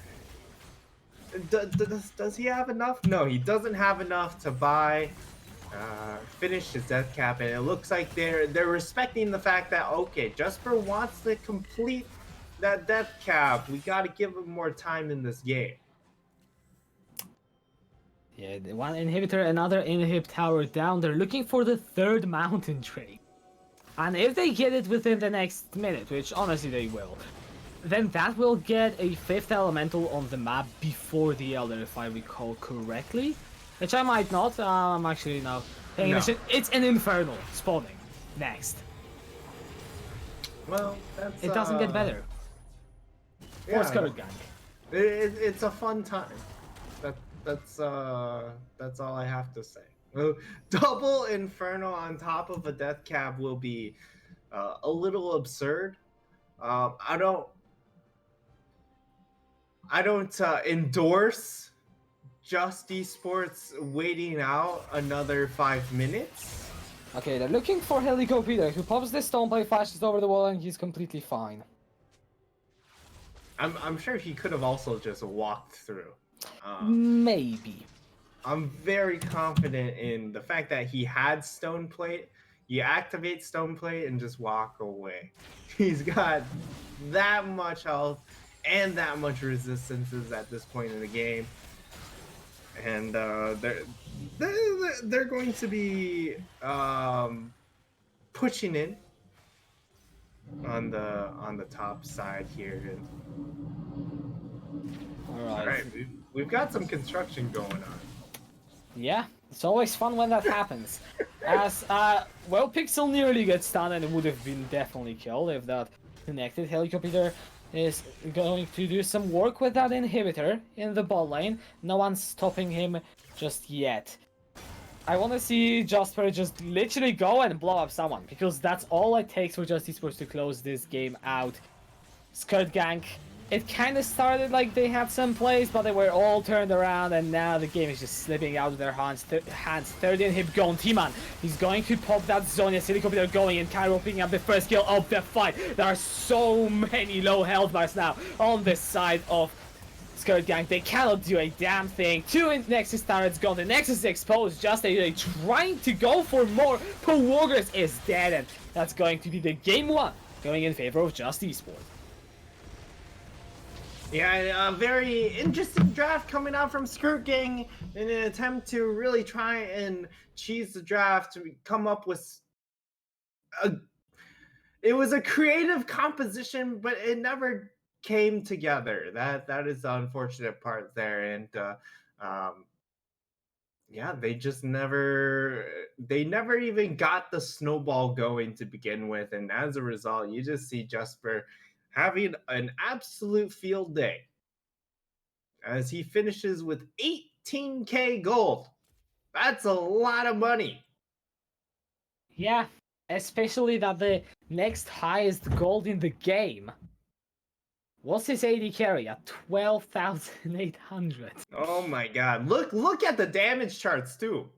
Does he have enough? No, he doesn't have enough to buy... finish his death cap, and it looks like they're respecting the fact that, okay, Jasper wants to complete that death cap. We got to give him more time in this game. Yeah, one inhibitor, another inhib tower down. They're looking for the third mountain trade. And if they get it within the next minute, which honestly they will, then that will get a 5th elemental on the map before the Elder, if I recall correctly. Which I might not. I'm actually now paying attention. It's an Infernal spawning next. Well, that's... It doesn't get better. Yeah, For Skrrt Gang. It's a fun time. That's all I have to say. Double Inferno on top of a death cap will be a little absurd. I don't endorse Just Esports waiting out another 5 minutes. Okay, they're looking for Helicopter, who pops the stone play, flashes over the wall, and he's completely fine. I'm sure he could have also just walked through. Maybe. I'm very confident in the fact that he had Stone Plate. You activate Stone Plate and just walk away. He's got that much health and that much resistances at this point in the game. And they're going to be pushing in on the top side here. All right, we've got some construction going on. Yeah, it's always fun when that happens. As well, Pixel nearly gets stunned and would have been definitely killed if that connected. Helicopter is going to do some work with that inhibitor in the bot lane. No one's stopping him just yet. I want to see Jasper just literally go and blow up someone, because that's all it takes for Just Esports to close this game out. Skrrt Gang, it kind of started like they had some plays, but they were all turned around, and now the game is just slipping out of their hands. 30 inhib gone. T-Man, he's going to pop that zone. As Helicopter going and Cairo picking up the first kill of the fight. There are so many low health bars now on the side of Skrrt Gang. They cannot do a damn thing. 2 Nexus turrets gone. The Nexus is exposed. Just trying to go for more. Pawogers is dead, and that's going to be the game 1 going in favor of Just Esports. Yeah, a very interesting draft coming out from Skrrt Gang in an attempt to really try and cheese the draft to come up with it was a creative composition, but it never came together. That is the unfortunate part there, and um, yeah, they never even got the snowball going to begin with, and as a result, you just see Jesper having an absolute field day as he finishes with 18k gold. That's a lot of money. Yeah, especially that the next highest gold in the game was his AD carry at 12,800. Oh my god. Look at the damage charts too.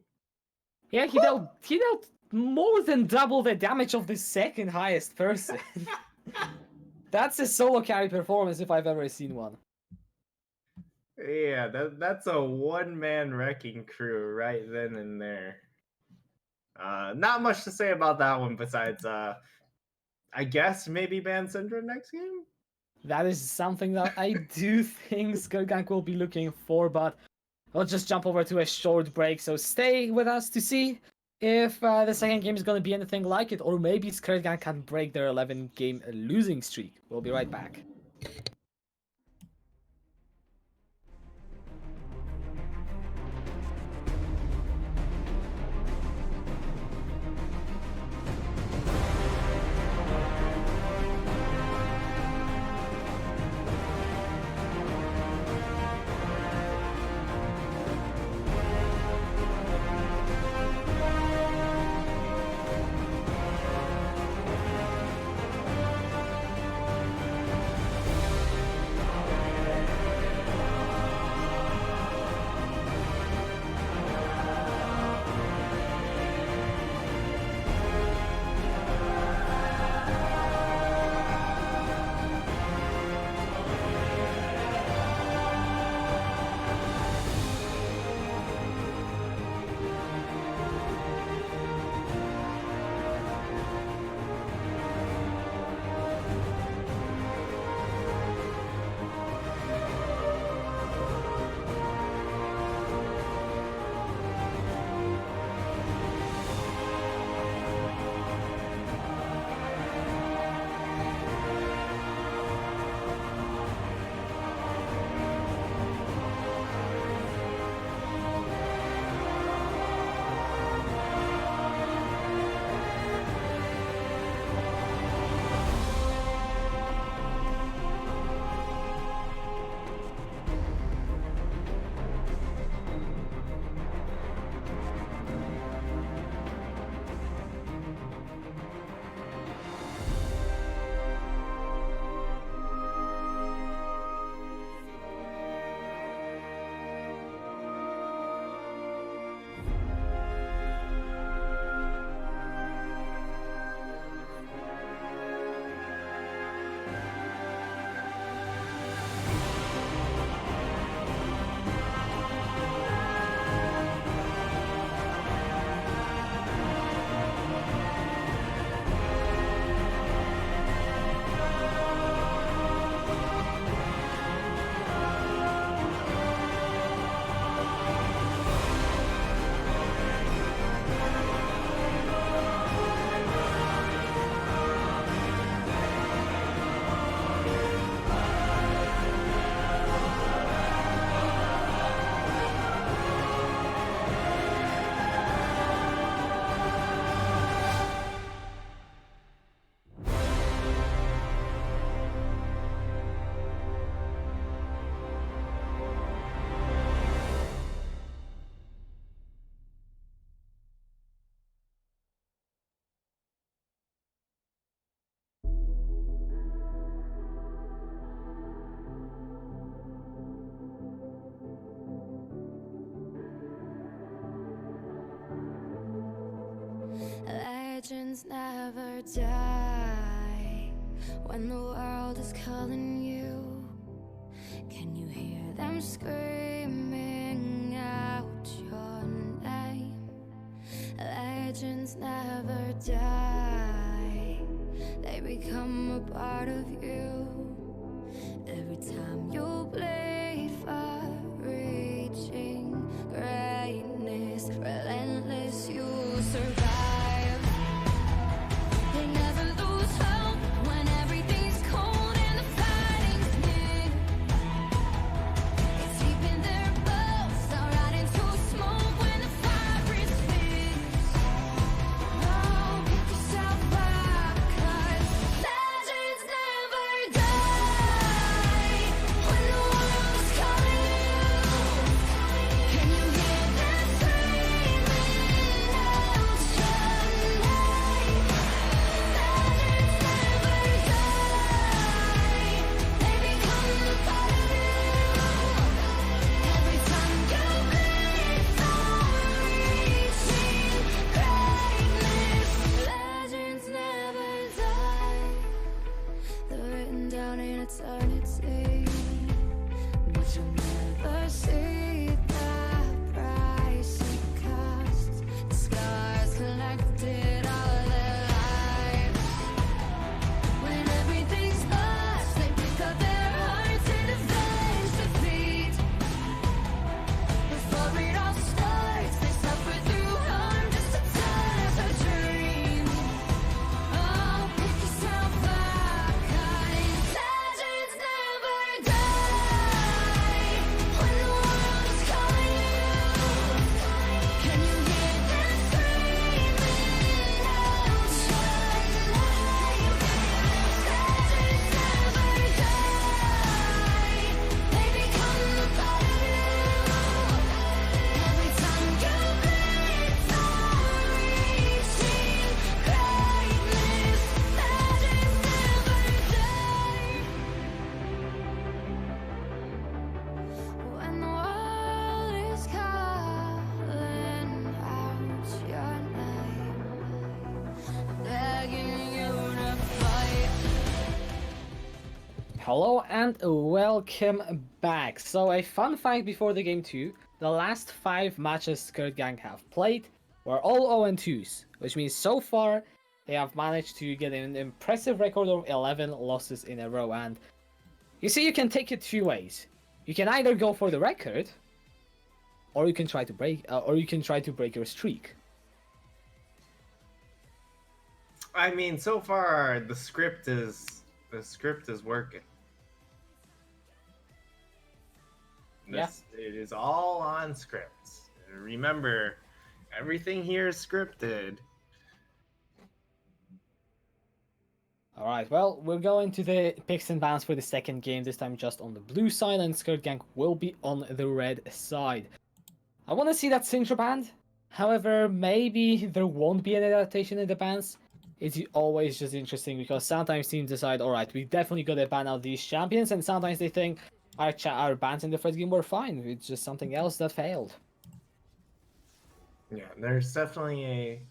Yeah, he dealt more than double the damage of the second highest person. That's a solo carry performance if I've ever seen one. Yeah, that's a one-man wrecking crew right then and there. Not much to say about that one besides I guess maybe ban Syndra next game? That is something that I do think Skrrt will be looking for, but we'll just jump over to a short break, so stay with us to see if the second game is going to be anything like it, or maybe Skrrt can break their 11-game losing streak. We'll be right back. Legends never die when the world is calling you. Can you hear them screaming out your name? Legends never die, they become a part of you. Every time you bleed for reaching greatness, relentless, you survive. They never lose hope when everything's cold and the fighting's eternity, but you'll never see the price it costs. The scars collected all their lives. When everything's lost, they pick up their hearts and avenge defeat. Before it all starts, they suffer through harm just to touch a dream. Oh, pick yourself up, 'cause legends never die. When the world's calling you, can you hear them screaming out your name? Legends never die. They become a part of you. Every time you breathe, for reaching greatness, legends never die. When the world is calling out your name, begging you to fight. Hello and welcome back. So a fun fact before the game 2, the last 5 matches Skrrt Gang have played were all 0-2s, which means so far they have managed to get an impressive record of 11 losses in a row. And you see, you can take it 2 ways. You can either go for the record, or you can try to break your streak. I mean, so far the script is working. Yeah. It is all on scripts. Remember, everything here is scripted. Alright, well, we're going to the picks and bans for the second game, this time just on the blue side, and Skrrt Gang will be on the red side. I want to see that Sintra band, however, maybe there won't be an adaptation in the bans. It's always just interesting because sometimes teams decide, alright, we definitely gotta ban out these champions, and sometimes they think our bans in the first game were fine, it's just something else that failed. Yeah, there's definitely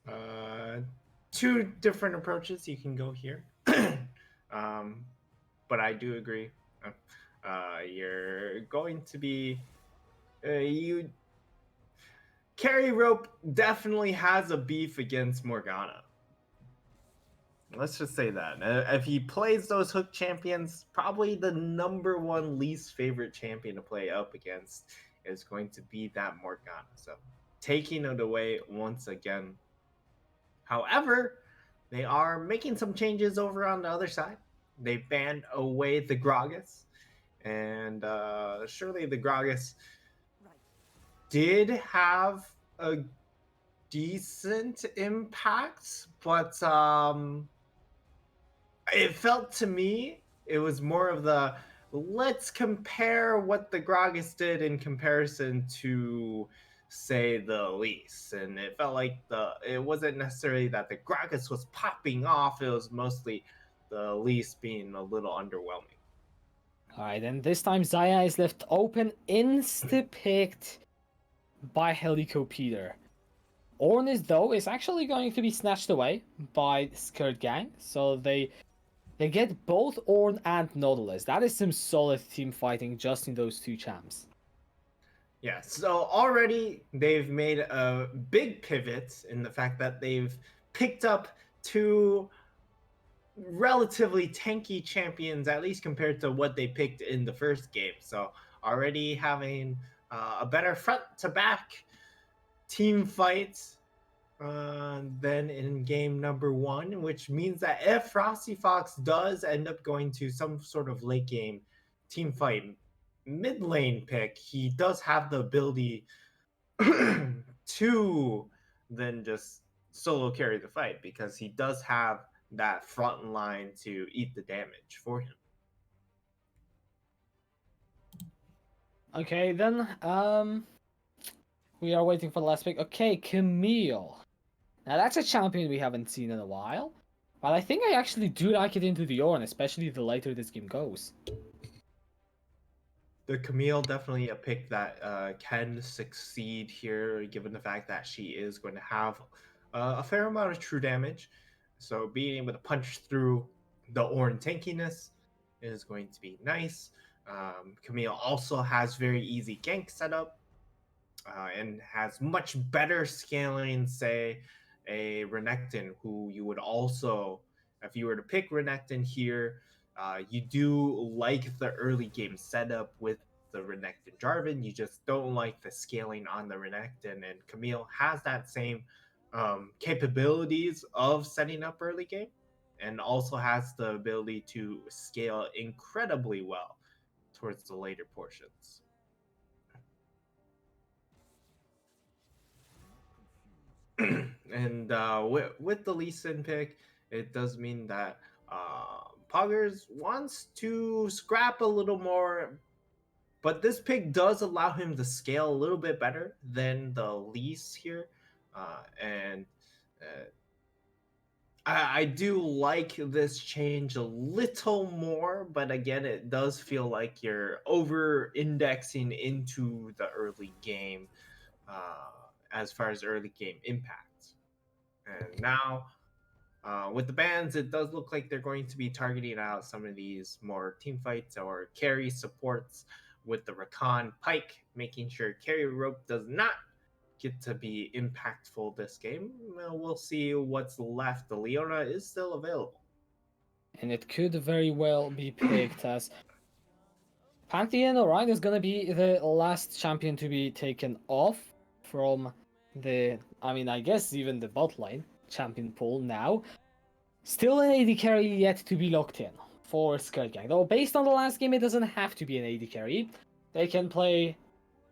a 2 different approaches you can go here. But I do agree. You're going to be you. Carry Rope definitely has a beef against Morgana. Let's just say that. If he plays those hook champions, probably the #1 least favorite champion to play up against is going to be that Morgana. So taking it away once again. However, they are making some changes over on the other side. They banned away the Gragas. And surely the Gragas did have a decent impact, but it felt to me it was more of the let's compare what the Gragas did in comparison to, say, the Elise. And it felt like it wasn't necessarily that the Gragas was popping off, it was mostly the Elise being a little underwhelming. Alright, and this time Zaya is left open, insta-picked by Helicopeter. Ornn is actually going to be snatched away by Skrrt Gang, so they get both Ornn and Nautilus. That is some solid team fighting just in those 2 champs. Yeah, so already they've made a big pivot in the fact that they've picked up 2 relatively tanky champions, at least compared to what they picked in the first game. So already having a better front to back team fight than in game #1, which means that if Frosty Fox does end up going to some sort of late game team fight mid lane pick, he does have the ability to then just solo carry the fight because he does have that front line to eat the damage for him. Okay, then, we are waiting for the last pick. Okay, Camille. Now that's a champion we haven't seen in a while, but I think I actually do like it into the Ornn, especially the later this game goes. The Camille definitely a pick that can succeed here, given the fact that she is going to have a fair amount of true damage. So being able to punch through the Ornn tankiness is going to be nice. Camille also has very easy gank setup and has much better scaling, say, a Renekton, who you would also, if you were to pick Renekton here, you do like the early game setup with the Renekton Jarvan. You just don't like the scaling on the Renekton, and Camille has that same capabilities of setting up early game and also has the ability to scale incredibly well towards the later portions. And with the Lee Sin pick, it does mean that Poggers wants to scrap a little more, but this pick does allow him to scale a little bit better than the Lease here. And uh, I do like this change a little more, but again, it does feel like you're over indexing into the early game as far as early game impact. And now with the bans, it does look like they're going to be targeting out some of these more team fights or carry supports with the Rakan Pike, making sure carry rope does not get to be impactful this game. Well, we'll see what's left. The Leona is still available. And it could very well be picked as Pantheon, alright, is gonna be the last champion to be taken off from the, I mean, I guess even the bot lane champion pool now. Still an AD carry yet to be locked in for Skrrt. Though based on the last game, it doesn't have to be an AD carry. They can play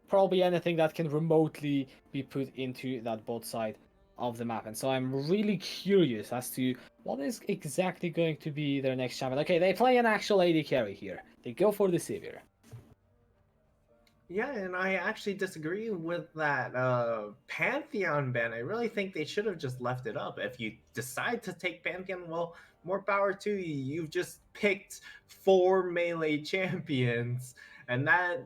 probably anything that can remotely be put into that bot side of the map. And so I'm really curious as to what is exactly going to be their next champion. Okay, they play an actual AD carry here. They go for the Sivir. Yeah, and I actually disagree with that Pantheon ban. I really think they should have just left it up. If you decide to take Pantheon, well, more power to you. You've just picked 4 melee champions, and that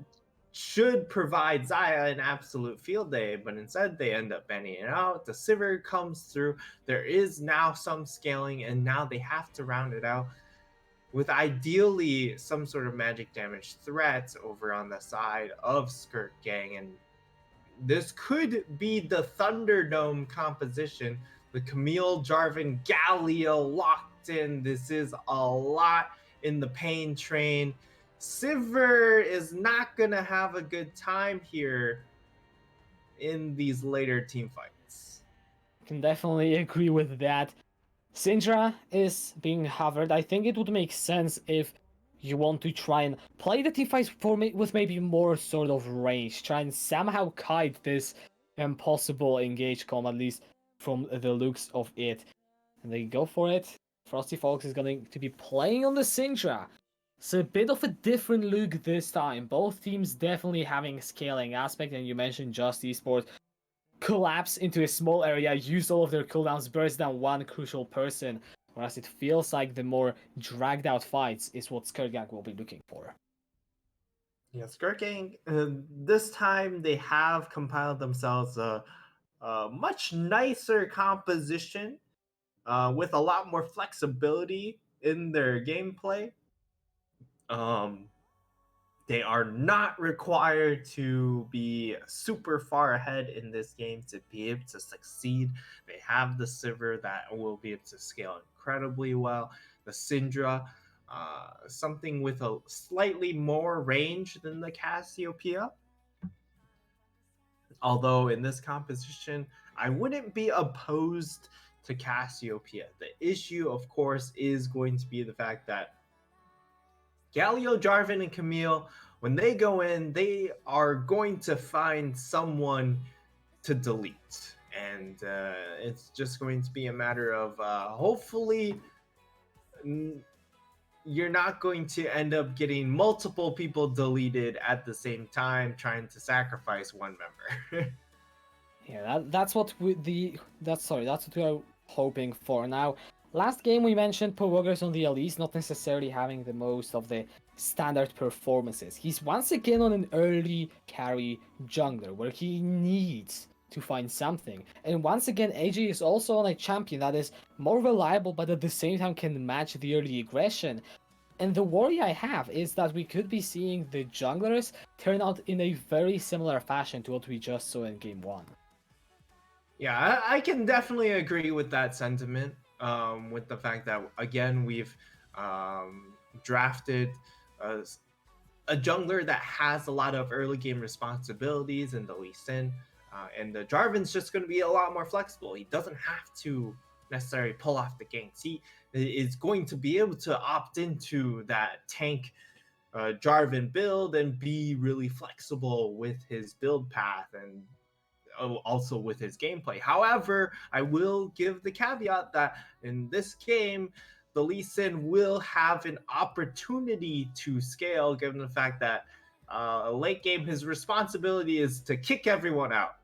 should provide Zaya an absolute field day, but instead they end up banning it out. The Sivir comes through. There is now some scaling, and now they have to round it out with ideally some sort of magic damage threat over on the side of Skrrt Gang. And this could be the Thunderdome composition. The Camille Jarvan Galio locked in. This is a lot in the pain train. Sivir is not going to have a good time here in these later team fights. Can definitely agree with that. Syndra is being hovered. I think it would make sense if you want to try and play the teamfights with maybe more sort of range. Try and somehow kite this impossible engage comp, at least from the looks of it. And they go for it. Frosty Fox is going to be playing on the Syndra. It's a bit of a different look this time. Both teams definitely having a scaling aspect, and you mentioned Just Esports collapse into a small area, use all of their cooldowns, burst down one crucial person, whereas it feels like the more dragged out fights is what Skrrt will be looking for. Yeah, Skrrt Gang, this time they have compiled themselves a much nicer composition with a lot more flexibility in their gameplay. Um, they are not required to be super far ahead in this game to be able to succeed. They have the Sivir that will be able to scale incredibly well. The Syndra, something with a slightly more range than the Cassiopeia. Although in this composition, I wouldn't be opposed to Cassiopeia. The issue, of course, is going to be the fact that Galio, Jarvan, and Camille, when they go in, they are going to find someone to delete. And it's just going to be a matter of hopefully you're not going to end up getting multiple people deleted at the same time trying to sacrifice one member. Yeah, that's what that's what we are hoping for. Now, last game we mentioned Poggers on the Elise not necessarily having the most of the standard performances. He's once again on an early carry jungler where he needs to find something. And once again, AJ is also on a champion that is more reliable but at the same time can match the early aggression. And the worry I have is that we could be seeing the junglers turn out in a very similar fashion to what we just saw in Game 1. Yeah, I can definitely agree with that sentiment. With the fact that again we've drafted a, a jungler that has a lot of early game responsibilities in the Lee Sin, and the Jarvan's just going to be a lot more flexible. He doesn't have to necessarily pull off the ganks. He is going to be able to opt into that tank Jarvan build and be really flexible with his build path and also with his gameplay. However, I will give the caveat that in this game, the Lee Sin will have an opportunity to scale, given the fact that late game, his responsibility is to kick everyone out.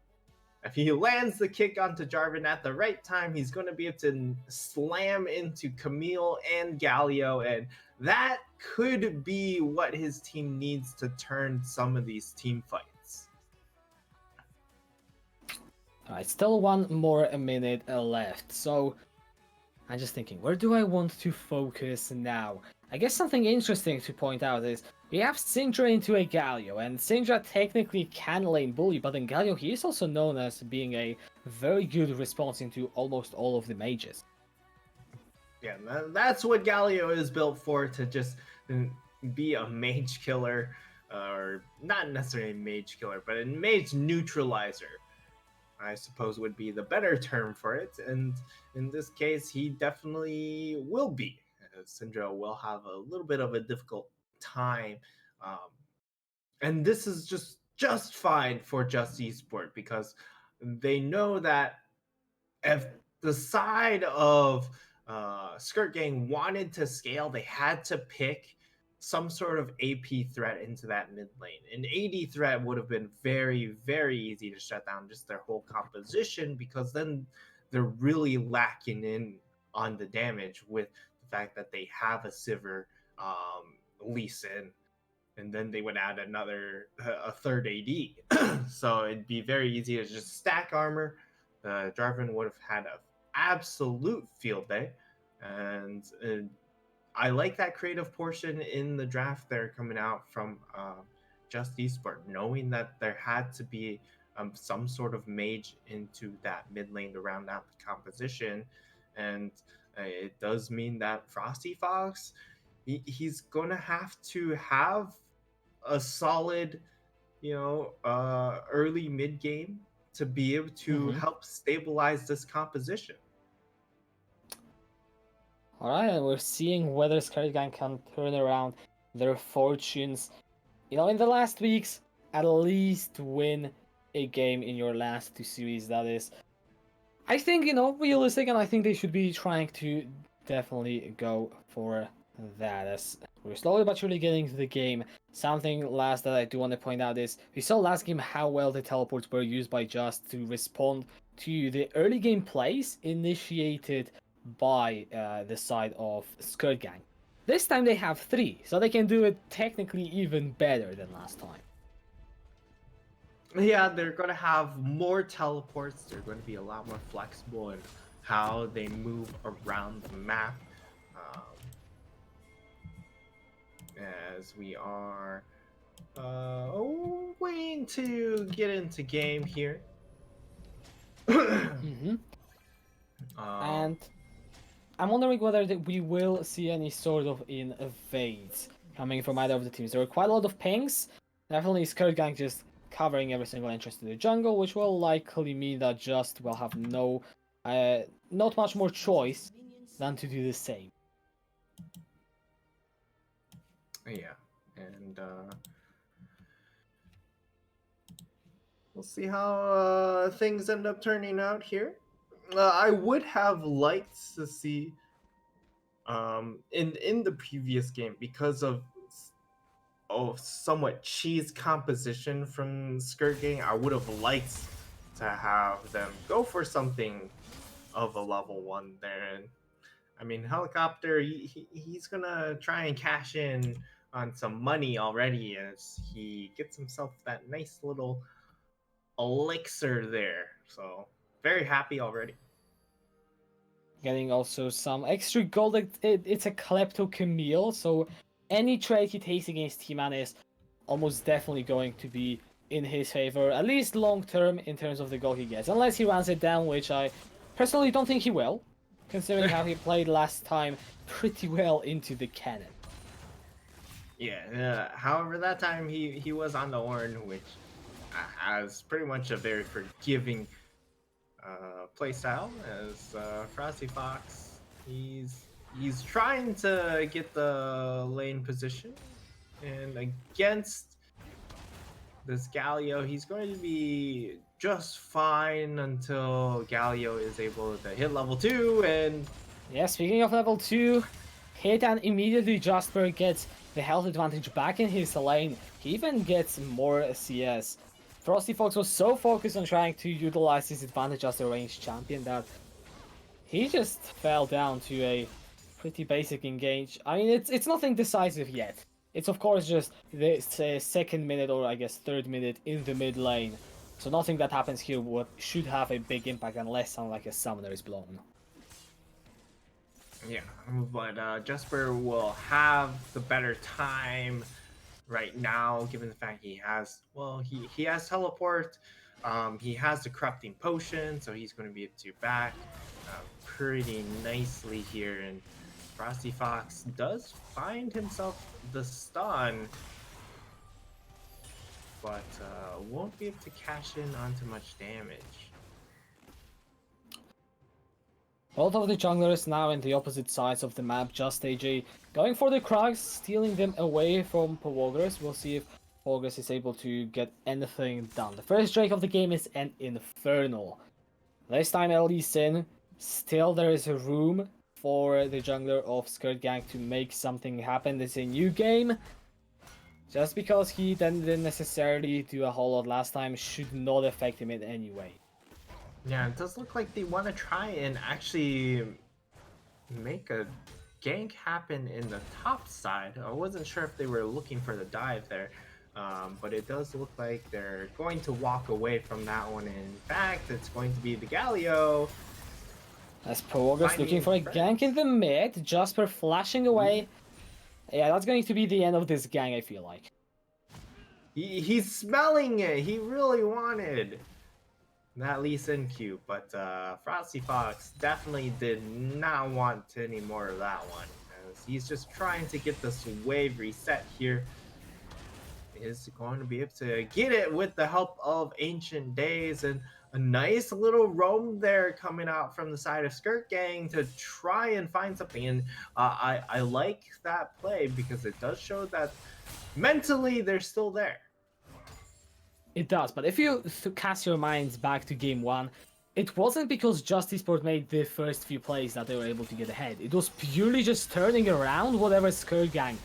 If he lands the kick onto Jarvan at the right time, he's going to be able to slam into Camille and Galio, and that could be what his team needs to turn some of these team fights. Alright, still one more minute left, so I'm just thinking, where do I want to focus now? I guess something interesting to point out is we have Syndra into a Galio, and Syndra technically can lane bully, but in Galio he is also known as being a very good response into almost all of the mages. Yeah, that's what Galio is built for, to just be a mage killer, or not necessarily a mage killer, but a mage neutralizer, I suppose would be the better term for it. And in this case, he definitely will be. Syndra will have a little bit of a difficult time. Um, and this is just fine for Just Esport, because they know that if the side of Skrrt Gang wanted to scale, they had to pick some sort of AP threat into that mid lane. An AD threat would have been very, very easy to shut down just their whole composition, because then they're really lacking in on the damage with the fact that they have a Sivir, Lee Sin, and then they would add a third AD. So it'd be very easy to just stack armor. Jarvan would have had an absolute field day, and I like that creative portion in the draft there coming out from Just Esport, knowing that there had to be some sort of mage into that mid lane to round out the composition, and it does mean that Frosty Fox, he's going to have a solid, early mid game to be able to help stabilize this composition. Alright, and we're seeing whether Skrrt Gang can turn around their fortunes. In the last weeks, at least win a game in your last two series, that is. I think, realistic, and I think they should be trying to definitely go for that, as we're slowly but surely getting to the game. Something last that I do want to point out is, we saw last game how well the teleports were used by Just to respond to the early game plays initiated by the side of Skrrt Gang. This time they have 3, so they can do it technically even better than last time. Yeah, they're going to have more teleports. They're going to be a lot more flexible in how they move around the map. As we are waiting to get into game here. And I'm wondering whether we will see any sort of invades coming from either of the teams. There were quite a lot of pings. Definitely Skrrt Gang just covering every single entrance to the jungle, which will likely mean that Just will have not much more choice than to do the same. Yeah, and we'll see how things end up turning out here. I would have liked to see in the previous game, because of somewhat cheese composition from Skrrt Gang, I would have liked to have them go for something of a level 1 there. And I mean, Helicopter, he's gonna try and cash in on some money already, as he gets himself that nice little elixir there. So very happy already. Getting also some extra gold. It's a Klepto Camille, so any trade he takes against T-Man is almost definitely going to be in his favor, at least long term in terms of the goal he gets. Unless he runs it down, which I personally don't think he will, considering how he played last time pretty well into the cannon. Yeah. However, that time he was on the horn, which has pretty much a very forgiving playstyle. As Frosty Fox, he's trying to get the lane position, and against this Galio, he's going to be just fine until Galio is able to hit level 2 and Yeah, speaking of level 2, hit and immediately Jasper gets the health advantage back in his lane. He even gets more CS. Frosty Fox was so focused on trying to utilize his advantage as a ranged champion that he just fell down to a pretty basic engage. I mean, it's nothing decisive yet. It's of course just the second minute, or I guess third minute in the mid lane. So nothing that happens here should have a big impact unless something like a summoner is blown. yeah, but Jesper will have the better time right now, given the fact he has, well, he has teleport, he has the corrupting potion, so he's going to be able to back pretty nicely here. And Frosty Fox does find himself the stun, but won't be able to cash in onto much damage. Both of the junglers now in the opposite sides of the map, just AJ going for the Krugs, stealing them away from Pawogres. We'll see if Pawogres is able to get anything done. The first Drake of the game is an Infernal. This time Lee Sin, still there is a room for the jungler of Skrrt Gang to make something happen. It's a new game. Just because he didn't necessarily do a whole lot last time should not affect him in any way. Yeah, it does look like they want to try and actually make a gank happen in the top side. I wasn't sure if they were looking for the dive there, but it does look like they're going to walk away from that one. In fact, it's going to be the Galio. As Pawogres looking for a gank in the mid, Jasper flashing away. Yeah, that's going to be the end of this gang, I feel like. He's smelling it. He really wanted that Lee Sin Q, but Frosty Fox definitely did not want any more of that one, as he's just trying to get this wave reset here. Is going to be able to get it with the help of Ancient Days, and a nice little roam there coming out from the side of Skrrt Gang to try and find something. And I like that play because it does show that mentally they're still there. It does, but if you cast your minds back to game 1, it wasn't because Justiceport made the first few plays that they were able to get ahead. It was purely just turning around whatever Skrrt Gang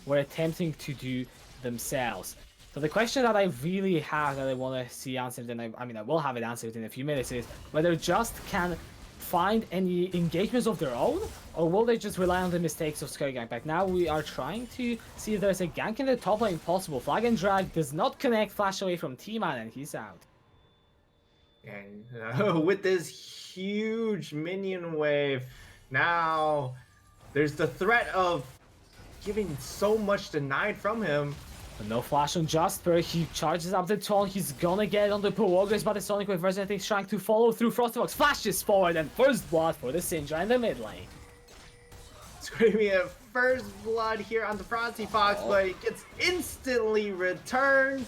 were attempting to do themselves. So the question that I really have that I want to see answered, and I will have it answered in a few minutes, is whether Just can find any engagements of their own, or will they just rely on the mistakes of Skrrt Gang? Back now we are trying to see if there's a gank in the top lane possible. Flag and drag does not connect, flash away from T-Man, and he's out. And with this huge minion wave, now there's the threat of getting so much denied from him. But no flash on Jasper, he charges up the taunt, he's gonna get on the Pawogres, but the Sonic Wave Resonating is trying to follow through. Frosty Fox flashes forward, and first blood for the Sindra in the mid lane. It's going to be a first blood here on the Frosty Fox, but it gets instantly returned.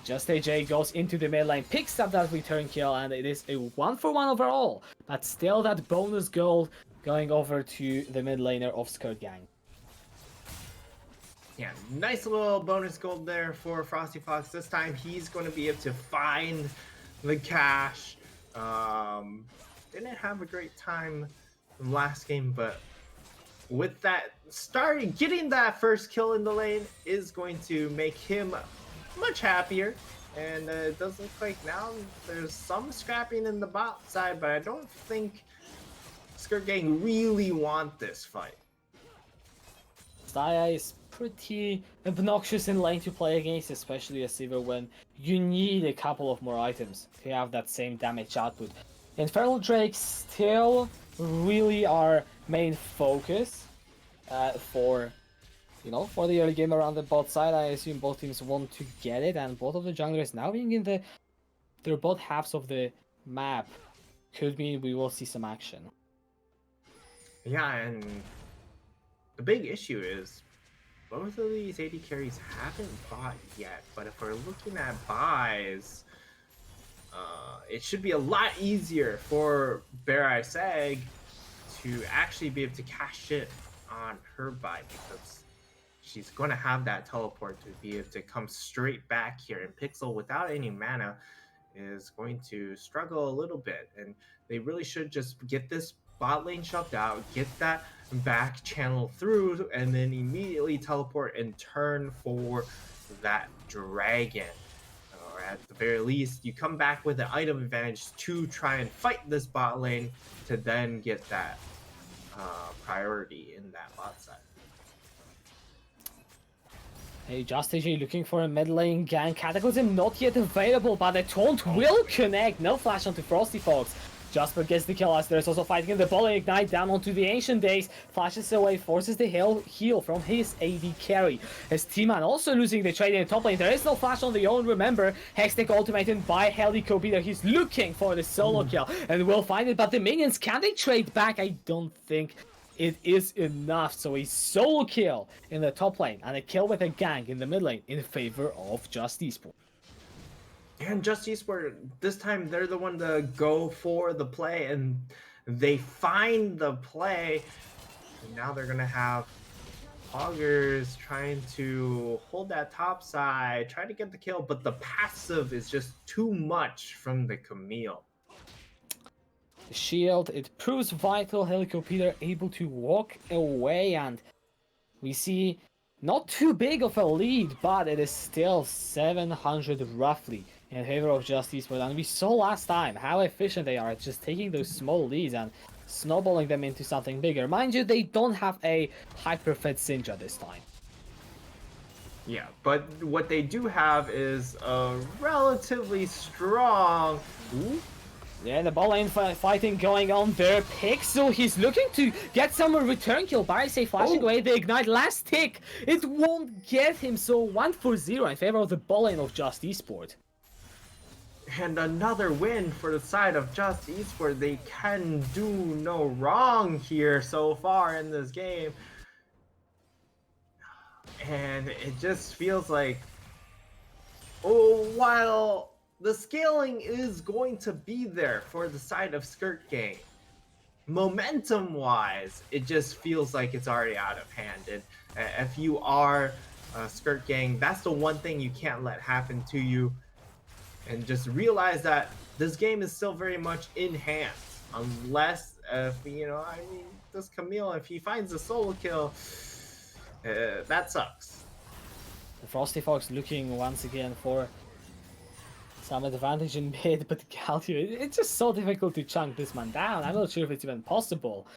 Just AJ goes into the mid lane, picks up that return kill, and it is a 1-for-1 overall. But still that bonus gold going over to the mid laner of Skrrt Gang. Yeah, nice little bonus gold there for Frosty Fox. This time he's going to be able to find the cash. Didn't have a great time from last game, but with that getting that first kill in the lane is going to make him much happier. And it does look like now there's some scrapping in the bot side, but I don't think Skrrt Gang really want this fight. Staya is pretty obnoxious in lane to play against, especially a Sivir when you need a couple of more items to have that same damage output. Infernal Drakes still really our main focus for for the early game around the bot side. I assume both teams want to get it, and both of the junglers now being in their both halves of the map could mean we will see some action. Yeah, and the big issue is both of these AD carries haven't bought yet, but if we're looking at buys, it should be a lot easier for Bear Seg to actually be able to cash it on her buy, because she's going to have that teleport to be able to come straight back here, and Pixel without any mana is going to struggle a little bit, and they really should just get this bot lane shoved out, get that back channel through, and then immediately teleport and turn for that dragon. Or at the very least, you come back with an item advantage to try and fight this bot lane to then get that priority in that bot side. Hey, Just AJ looking for a mid lane gank. Cataclysm not yet available, but the taunt will connect. No flash onto Frosty Fox. Jasper gets the kill as there's also fighting in the ball. Ignite down onto the Ancient Days. Flashes away, forces the heal from his AD carry. His T-Man also losing the trade in the top lane. There is no flash on the own, remember. Hextech ultimated by Helicopeter. He's looking for the solo kill and will find it, but the minions, can they trade back? I don't think it is enough. So a solo kill in the top lane and a kill with a gank in the mid lane in favor of Just Esports. And Just Esports, this time they're the one to go for the play, and they find the play. And now they're gonna have Augers trying to hold that top side, try to get the kill, but the passive is just too much from the Camille. The shield, it proves vital. Helicopeter able to walk away, and we see not too big of a lead, but it is still 700 roughly in favor of Just Esports. And we saw last time how efficient they are at just taking those small leads and snowballing them into something bigger. Mind you, they don't have a hyper-fed Sinja this time. Yeah, but what they do have is a relatively strong... Ooh. Yeah, the ball lane fighting going on there. Pixel, he's looking to get some return kill. Barisay flashing away the ignite. Last tick, it won't get him. So 1-0 in favor of the ball lane of Just Esports. And another win for the side of Just Esports. They can do no wrong here so far in this game. And it just feels like, while the scaling is going to be there for the side of Skrrt Gang, momentum-wise, it just feels like it's already out of hand. And if you are Skrrt Gang, that's the one thing you can't let happen to you. And just realize that this game is still very much in hand. Unless, this Camille, if he finds a solo kill, that sucks. The Frosty Fox looking once again for some advantage in mid, but Galio, it's just so difficult to chunk this man down. I'm not sure if it's even possible,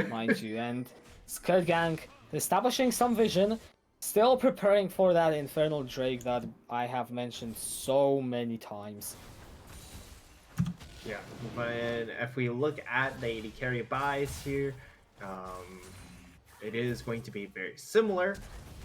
mind you. And Skrrt Gang establishing some vision, still preparing for that Infernal Drake that I have mentioned so many times. Yeah, but if we look at the AD carry buys here, it is going to be very similar.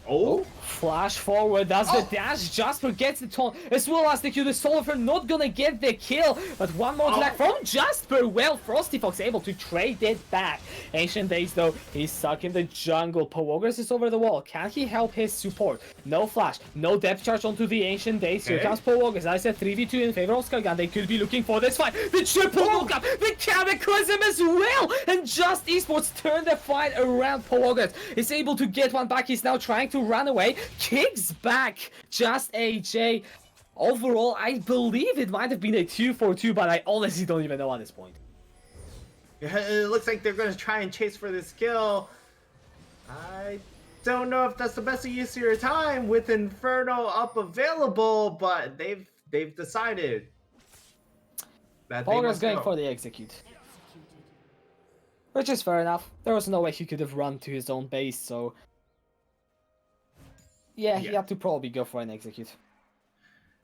Oh, flash forward, that's the dash. Jasper gets the taunt as well as the Q. The Solifer not gonna get the kill, but one more attack from Jasper. Well, Frosty Fox able to trade it back. Ancient Days though, he's stuck in the jungle. Powogers is over the wall. Can he help his support? No flash, no depth charge onto the Ancient Days. Here comes Powogers. I said 3v2 in favor of Skrrt. They could be looking for this fight. The triple lookup, the Cataclysm as well, and Just Esports turned the fight around. Powogers is able to get one back. He's now trying to run away, kicks back Just AJ. Overall, I believe it might have been a 2-4-2, but I honestly don't even know at this point. Yeah, it looks like they're going to try and chase for this kill. I don't know if that's the best use of your time with Inferno up available, but they've decided that Polgar's going for the execute, which is fair enough. There was no way he could have run to his own base, so yeah, he had to probably go for an execute.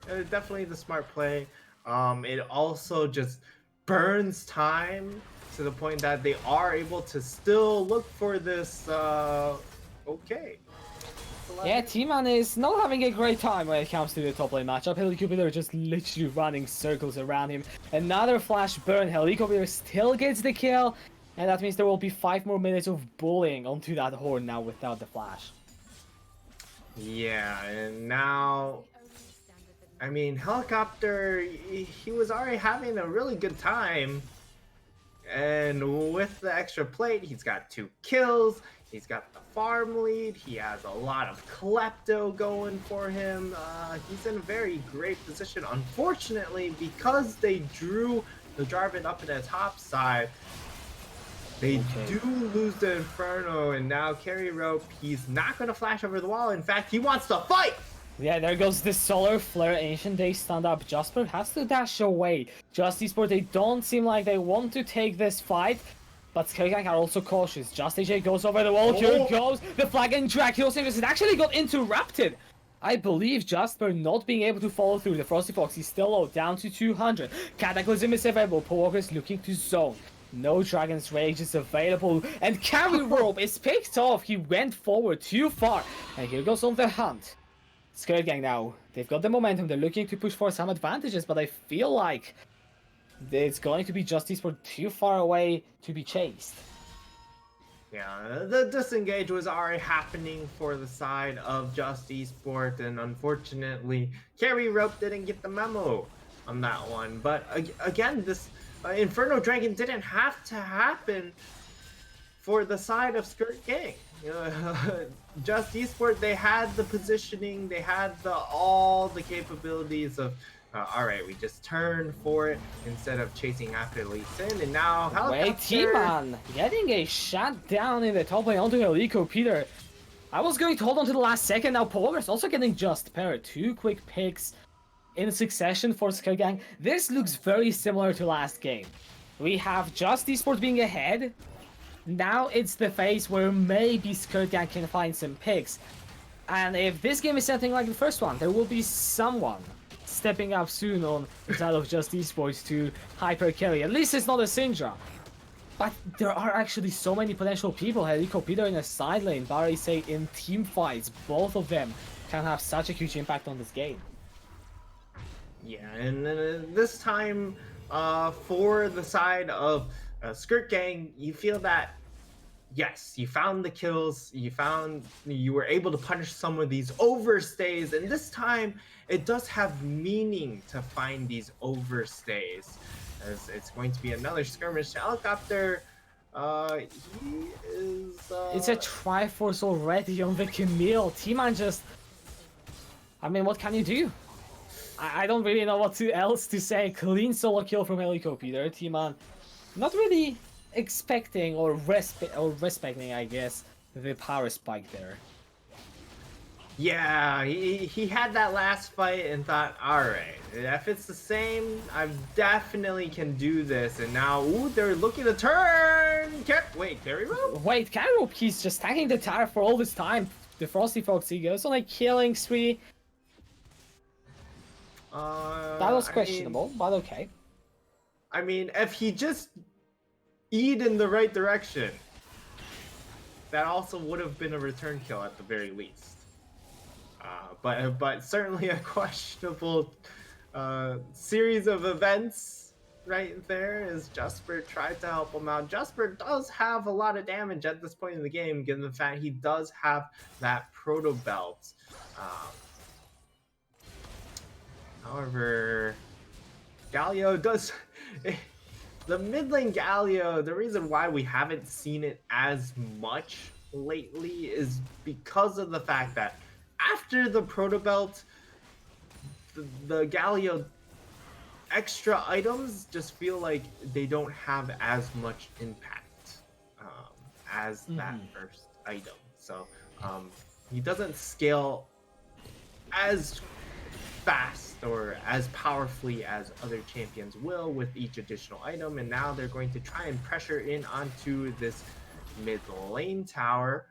Definitely the smart play. It also just burns time to the point that they are able to still look for this. Okay. Yeah, T-Man is not having a great time when it comes to the top lane matchup. Helicopter just literally running circles around him. Another flash burn. Helicopter still gets the kill. And that means there will be 5 more minutes of bullying onto that horn now without the flash. Yeah, and now, I mean, Helicopter, he was already having a really good time. And with the extra plate, he's got 2 kills. He's got the farm lead. He has a lot of klepto going for him. He's in a very great position. Unfortunately, because they drew the Jarvan up in the top side, they do lose the Inferno, and now Carry Rope, he's not going to flash over the wall. In fact, he wants to fight! Yeah, there goes the Solar Flare. Ancient Days stand up. Jasper has to dash away. Just Esport, they don't seem like they want to take this fight. But Skrrt are also cautious. Just AJ goes over the wall. Here goes the flag and drag. It actually got interrupted. I believe Jasper not being able to follow through. The Frosty Fox is still low, down to 200. Cataclysm is available. Paul Walker is looking to zone. No Dragon's Rage is available. And Carry Rope is picked off. He went forward too far. And here goes on the hunt. Skrrt now, they've got the momentum, they're looking to push for some advantages, but I feel like it's going to be Just Esport too far away to be chased. Yeah, the disengage was already happening for the side of Just Esport, and unfortunately, Carry Rope didn't get the memo on that one. But again, this Inferno Dragon didn't have to happen for the side of Skrrt Gang. Just Esport, they had the positioning, they had all the capabilities of, all right, we just turn for it instead of chasing after Lee Sin, and now Wait, T-Man getting a shot down in the top lane onto Helico Peter. I was going to hold on to the last second. Now Polar's also getting just paired. 2 quick picks in succession for Skrrt Gang. This looks very similar to last game. We have Just Esport being ahead. Now it's the phase where maybe Skrrt Gang can find some picks. And if this game is something like the first one, there will be someone stepping up soon on the side of Just Esports to hyper carry. At least it's not a Syndra. But there are actually so many potential people. Helico Peter in a side lane, Barry say in team fights. Both of them can have such a huge impact on this game. Yeah, and this time for the side of Skrrt Gang, you feel that, yes, you found the kills, you were able to punish some of these overstays, and this time it does have meaning to find these overstays, as it's going to be another skirmish. Helicopter, he is... It's a Triforce already on the Camille. T-Man just... I mean, what can you do? I don't really know what else to say. Clean solo kill from Helico Peter. T-Man not really expecting or respecting, I guess, the power spike there. Yeah, he had that last fight and thought, alright, if it's the same, I definitely can do this. And now, ooh, they're looking to turn! Wait, Carry Rope? Wait, Carry Rope, he's just tanking the tower for all this time. The Frosty Fox, he goes on a killing spree. That was questionable, but okay. I mean, if he just E'd in the right direction, that also would have been a return kill at the very least. But certainly a questionable series of events right there as Jasper tried to help him out. Jasper does have a lot of damage at this point in the game, given the fact he does have that proto belt. However, Galio does... The mid lane Galio, the reason why we haven't seen it as much lately is because of the fact that after the proto belt, the Galio extra items just feel like they don't have as much impact as that first item. So he doesn't scale as fast or as powerfully as other champions will with each additional item, and now they're going to try and pressure in onto this mid lane tower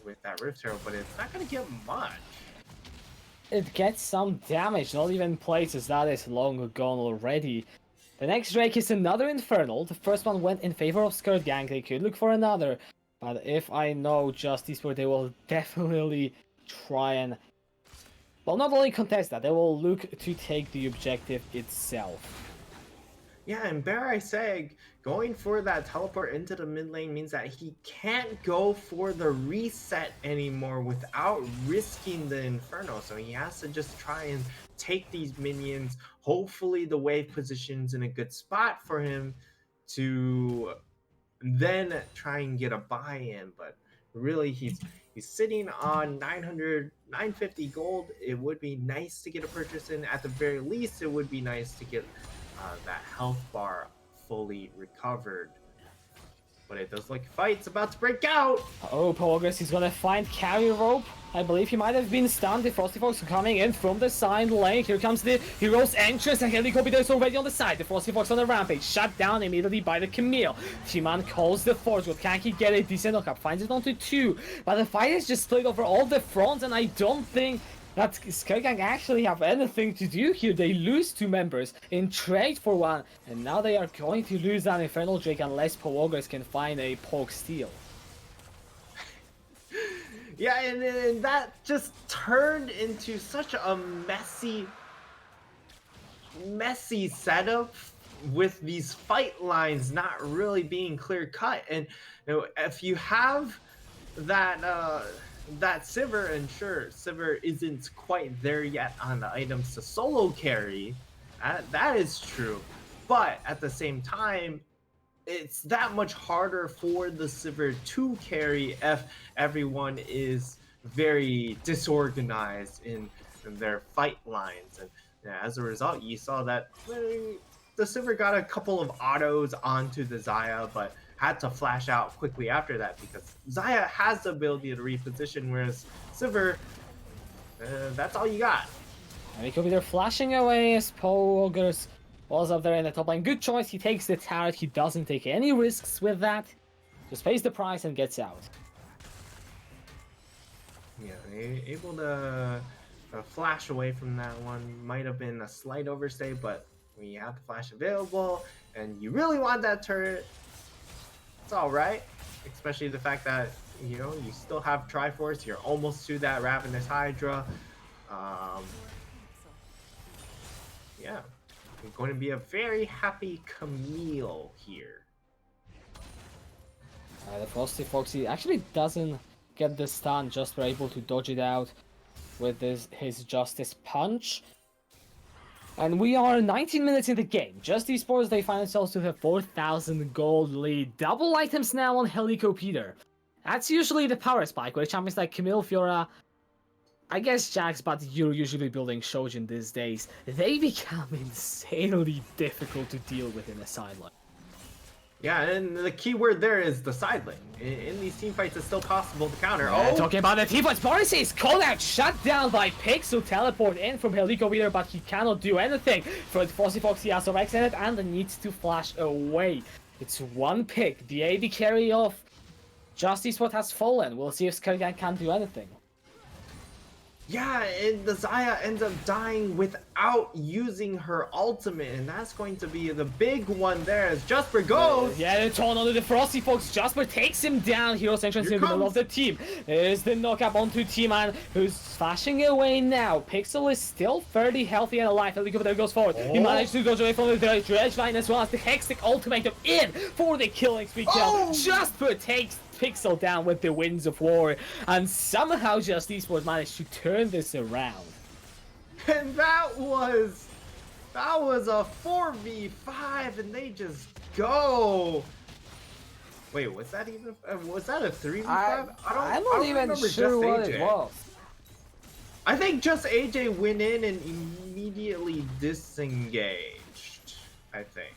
with that Rift Arrow, but it's not going to get much. It gets some damage, not even places that is long gone already. The next Drake is another Infernal. The first one went in favor of Skrrt Gang. They could look for another. But if I know Justice, where they will definitely try and, well, not only contest that, they will look to take the objective itself. Yeah, and Barai going for that teleport into the mid lane means that he can't go for the reset anymore without risking the Inferno. So he has to just try and take these minions. Hopefully the wave position's in a good spot for him to then try and get a buy-in. But really he's sitting on 950 gold. It would be nice to get a purchase in. At the very least, it would be nice to get that health bar fully recovered. But it does look like a fight's about to break out. Oh, Progress is gonna find carry rope. I believe he might have been stunned. The Frosty Fox coming in from the side lane. Here comes the hero's entrance, and Helicopter is already on the side. The Frosty Fox on the rampage, shut down immediately by the Camille. T-Man calls the Forge. What can he get a decent knockup? Finds it onto 2. But the fight is just split over all the fronts, and I don't think that Skrrt actually have anything to do here. They lose 2 members in trade for 1, and now they are going to lose that Infernal Drake unless Pogers can find a Poke Steal. Yeah, and that just turned into such a messy setup with these fight lines not really being clear cut. And you know, if you have that that Sivir, and sure, Sivir isn't quite there yet on the items to solo carry, that is true, but at the same time, it's that much harder for the Sivir to carry if everyone is very disorganized in their fight lines. And yeah, as a result, you saw that the Sivir got a couple of autos onto the Xayah, but had to flash out quickly after that because Xayah has the ability to reposition, whereas Sivir, that's all you got. And he could be there flashing away as Pogers was up there in the top lane. Good choice, he takes the turret, he doesn't take any risks with that. Just pays the price and gets out. Yeah, able to flash away from that one. Might have been a slight overstay, but when you have the flash available and you really want that turret, it's all right. Especially the fact that, you know, you still have Triforce, you're almost to that Ravenous Hydra. Yeah, it's going to be a very happy Camille here. The Frosty Foxy actually doesn't get the stun, just were able to dodge it out with his Justice Punch. And we are 19 minutes in the game. Just Esports, they find themselves with a 4,000 gold lead. Double items now on Helicopter. That's usually the power spike, where champions like Camille, Fiora, I guess Jax, but you're usually building Shojin these days. They become insanely difficult to deal with in a sideline. Yeah, and the key word there is the side lane. In these team fights, it's still possible to counter. Oh, talking about the team fights, Boris is called out, shut down by Pixel. Teleport in from Helicopter, but he cannot do anything. For the Frosty Fox, he has exited and needs to flash away. It's one pick. The AD carry of Justice What has fallen. We'll see if Skrrt can do anything. yeah, and the Xayah ends up dying without using her ultimate, and that's going to be the big one there as Jasper goes. Yeah, the turn onto the Frosty Fox. Jasper takes him down. Hero's entrance in the middle of the team. There's the knockup onto T-Man, who's flashing away now. Pixel is still fairly healthy and alive. Helicopter goes forward. He managed to dodge away from the dredge line as well as the Hextech ultimatum in for the killing spree kill. Jasper takes Pixel down with the Winds of War, and somehow Just Esports managed to turn this around. And that was a 4v5, and they just go. Wait, was that even? Was that a 3v5? I'm not even sure what it was. I think just AJ went in and immediately disengaged, I think.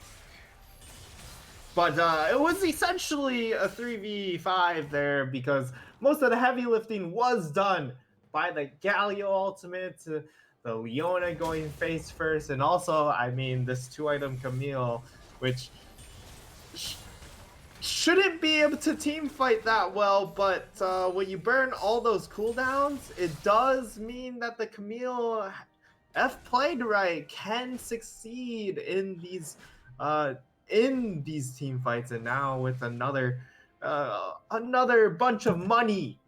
But it was essentially a 3v5 there because most of the heavy lifting was done by the Galio ultimate, the Leona going face first, and also, I mean, this 2-item Camille, which shouldn't be able to team fight that well, but when you burn all those cooldowns, it does mean that the Camille, if played right, can succeed in these team fights. And now with another another bunch of money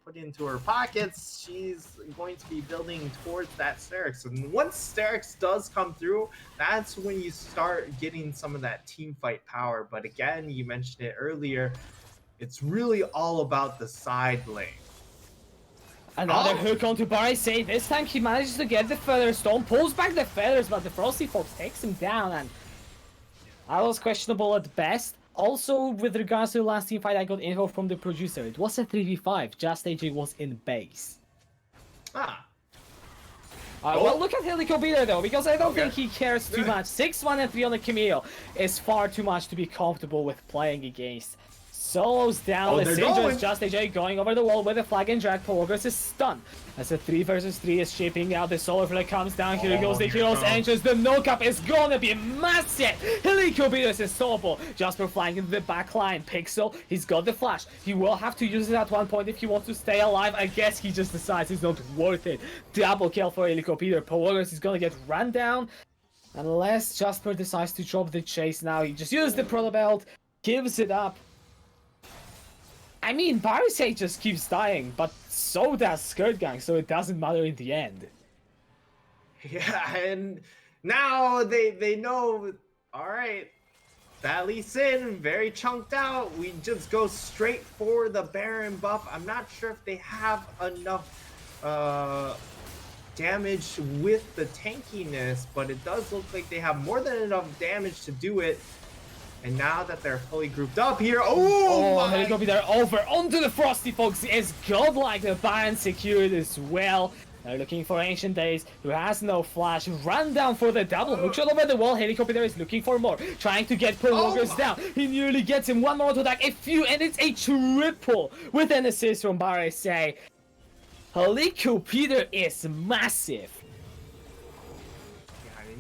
put into her pockets. She's going to be building towards that Sterix. And once Sterix does come through, that's when you start getting some of that team fight power. But again, you mentioned it earlier, it's really all about the side lane. Another hook onto Barisei. This time he manages to get the Feather Stone, pulls back the feathers, but the Frosty Fox takes him down, and that was questionable at best. Also, with regards to the last team fight, I got info from the producer. It was a 3v5, just AJ was in base. Ah. Well, look at Helicobeater though, because I don't think he cares too much. 6-1 and 3 on the Camille is far too much to be comfortable with playing against. Solos down, the Dangerous Just AJ going over the wall with a flag and drag. Pogos is stunned. As a 3 versus 3 is shaping out, the Solar Flare comes down. Here goes the Hero's Entrance. The knock-up is gonna be massive. Helicobeater is unstoppable. Jasper flying into the back line. Pixel, he's got the flash. He will have to use it at one point if he wants to stay alive. I guess he just decides it's not worth it. Double kill for Helicobeater. Pogos is gonna get run down. Unless Jasper decides to drop the chase now. He just uses the Proto Belt, gives it up. I mean, Barisei just keeps dying, but so does Skrrt Gang, so it doesn't matter in the end. Yeah, and now they know, alright, Valley Sin, very chunked out. We just go straight for the Baron buff. I'm not sure if they have enough damage with the tankiness, but it does look like they have more than enough damage to do it. And now that they're fully grouped up here, Helicobeater over onto the Frosty Fox is godlike. The Baron secured as well. They're looking for Ancient Days, who has no flash. Run down for the double hookshot over the wall. Helicobeater is looking for more, trying to get Prolongers down. He nearly gets him. One more to attack, a few, and it's a triple with an assist from Barisei. Helicobeater is massive.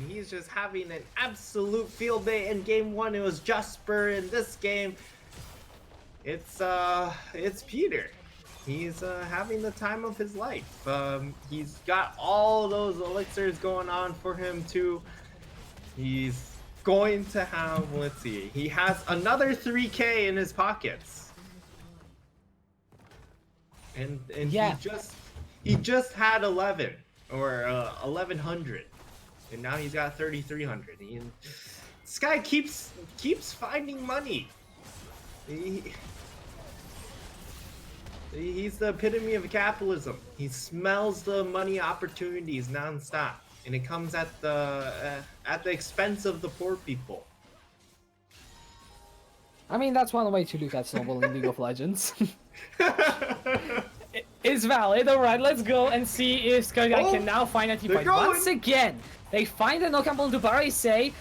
He's just having an absolute field day. In game 1 it was Jasper. In this game it's Peter. He's having the time of his life. He's got all those elixirs going on for him too. He's going to have, let's see, he has another 3k in his pockets. And yeah, he just had 11 or 1100. And now he's got 3,300. This guy keeps finding money. He's the epitome of capitalism. He smells the money opportunities nonstop, and it comes at the expense of the poor people. I mean, that's one way to look at Snowball in League of Legends. It's valid. Alright, let's go and see if Skrrt can now find a team fight. Once again, they find a knock-up onto Barisei.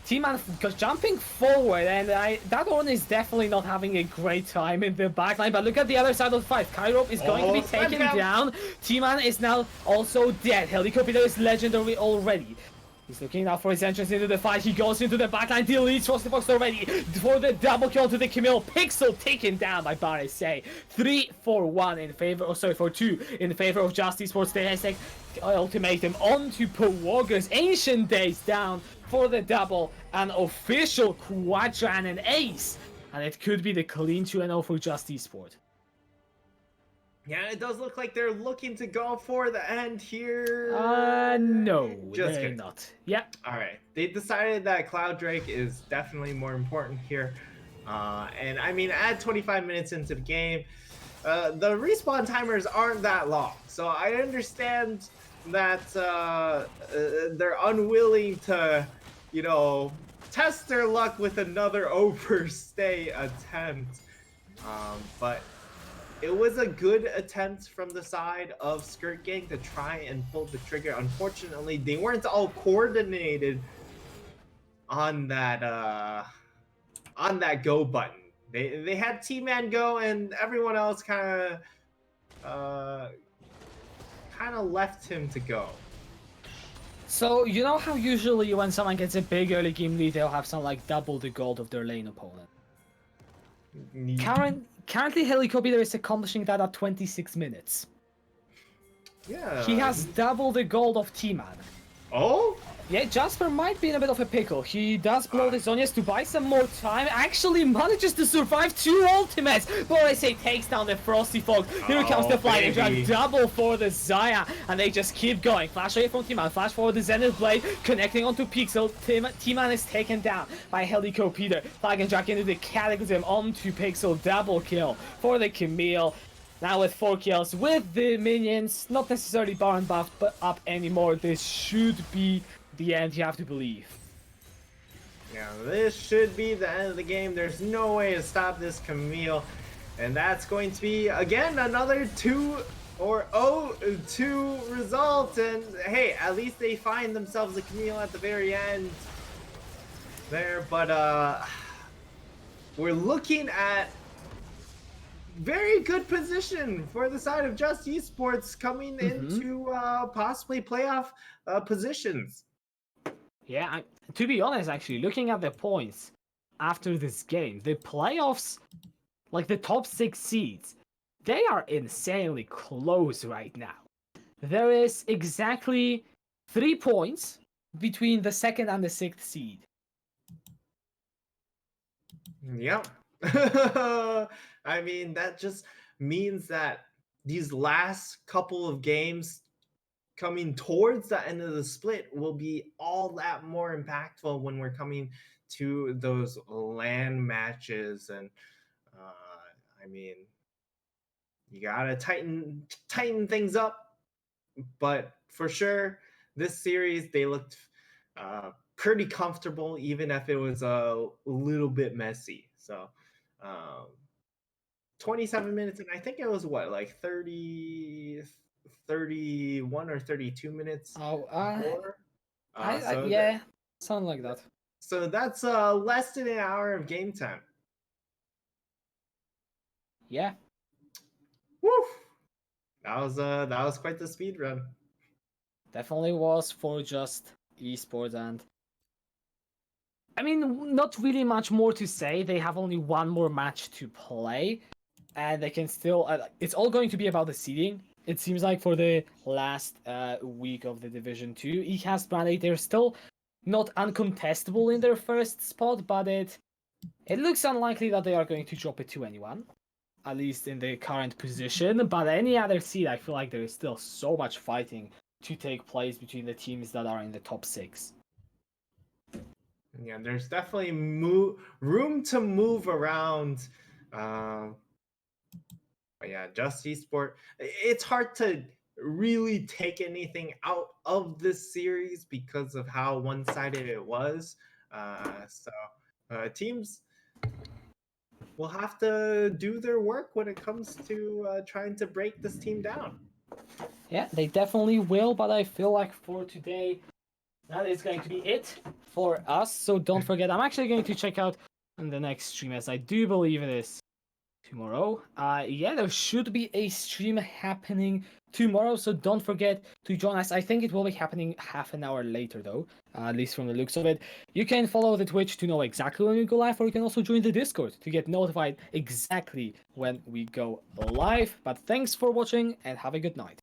T-Man jumping forward, and that one is definitely not having a great time in the backline. But look at the other side of the fight. Kairope is going to be taken down. T-Man is now also dead. Helicobeater is legendary already. He's looking now for his entrance into the fight. He goes into the backline, deletes Frosty Fox already for the double kill to the Camille. Pixel taken down by Barisei. 3-4-1 in favor, oh sorry, for 2 in favor of Justice Sports. They take ultimatum onto Powogas. Ancient Days down for the double. An official Quadra and an ace. And it could be the clean 2-0 for Justice Sport. Yeah, it does look like they're looking to go for the end here. No, they're not. Yeah. Alright, they decided that Cloud Drake is definitely more important here. And I mean, add 25 minutes into the game. The respawn timers aren't that long. So I understand that they're unwilling to, you know, test their luck with another overstay attempt. But it was a good attempt from the side of Skrrt Gang to try and pull the trigger. Unfortunately, they weren't all coordinated on that go button. They had T-Man go, and everyone else kind of left him to go. So you know how usually when someone gets a big early game lead, they'll have some like double the gold of their lane opponent. Currently, Helicobeater is accomplishing that at 26 minutes. Yeah. He has double the gold of T-Man. Oh? Yeah, Jasper might be in a bit of a pickle. He does blow the Zonias to buy some more time. Actually manages to survive 2 ultimates. But I say takes down the Frosty Fox. Here comes the Flying Drag. Double for the Zaya. And they just keep going. Flash away from T-Man. Flash forward the Zenith Blade. Connecting onto Pixel. T-Man is taken down by Helico Peter. Flying Drag into the Cataclysm onto Pixel. Double kill for the Camille. Now with 4 kills, with the minions, not necessarily Baron buffed but up anymore, this should be the end, you have to believe. Yeah, this should be the end of the game. There's no way to stop this Camille. And that's going to be, again, another 2 or 0-2 result. And hey, at least they find themselves a Camille at the very end there. But we're looking at very good position for the side of Just Esports coming into possibly playoff positions. Yeah, to be honest, actually, looking at the points after this game, the playoffs, like the top 6 seeds, they are insanely close right now. There is exactly 3 points between the 2nd and the 6th seed. Yep. I mean, that just means that these last couple of games coming towards the end of the split will be all that more impactful when we're coming to those LAN matches. And I mean, you gotta tighten things up, but for sure this series they looked pretty comfortable, even if it was a little bit messy. So 27 minutes, and I think it was what, like 31 or 32 minutes more. Yeah, something like that. So that's less than an hour of game time. Yeah. Woo! That was quite the speed run. Definitely was for Just Esports, and I mean, not really much more to say. They have only one more match to play, and they can still. It's all going to be about the seeding. It seems like for the last week of the Division 2, ECAST Brand, they're still not uncontestable in their first spot, but it looks unlikely that they are going to drop it to anyone, at least in the current position. But any other seed, I feel like there is still so much fighting to take place between the teams that are in the top 6. Yeah, there's definitely room to move around. But yeah, Just Esport. It's hard to really take anything out of this series because of how one-sided it was. Teams will have to do their work when it comes to trying to break this team down. Yeah, they definitely will, but I feel like for today, that is going to be it for us. So don't forget, I'm actually going to check out in the next stream, as I do believe it is tomorrow. Yeah, there should be a stream happening tomorrow, so don't forget to join us. I think it will be happening half an hour later, though, at least from the looks of it. You can follow the Twitch to know exactly when we go live, or you can also join the Discord to get notified exactly when we go live. But thanks for watching, and have a good night.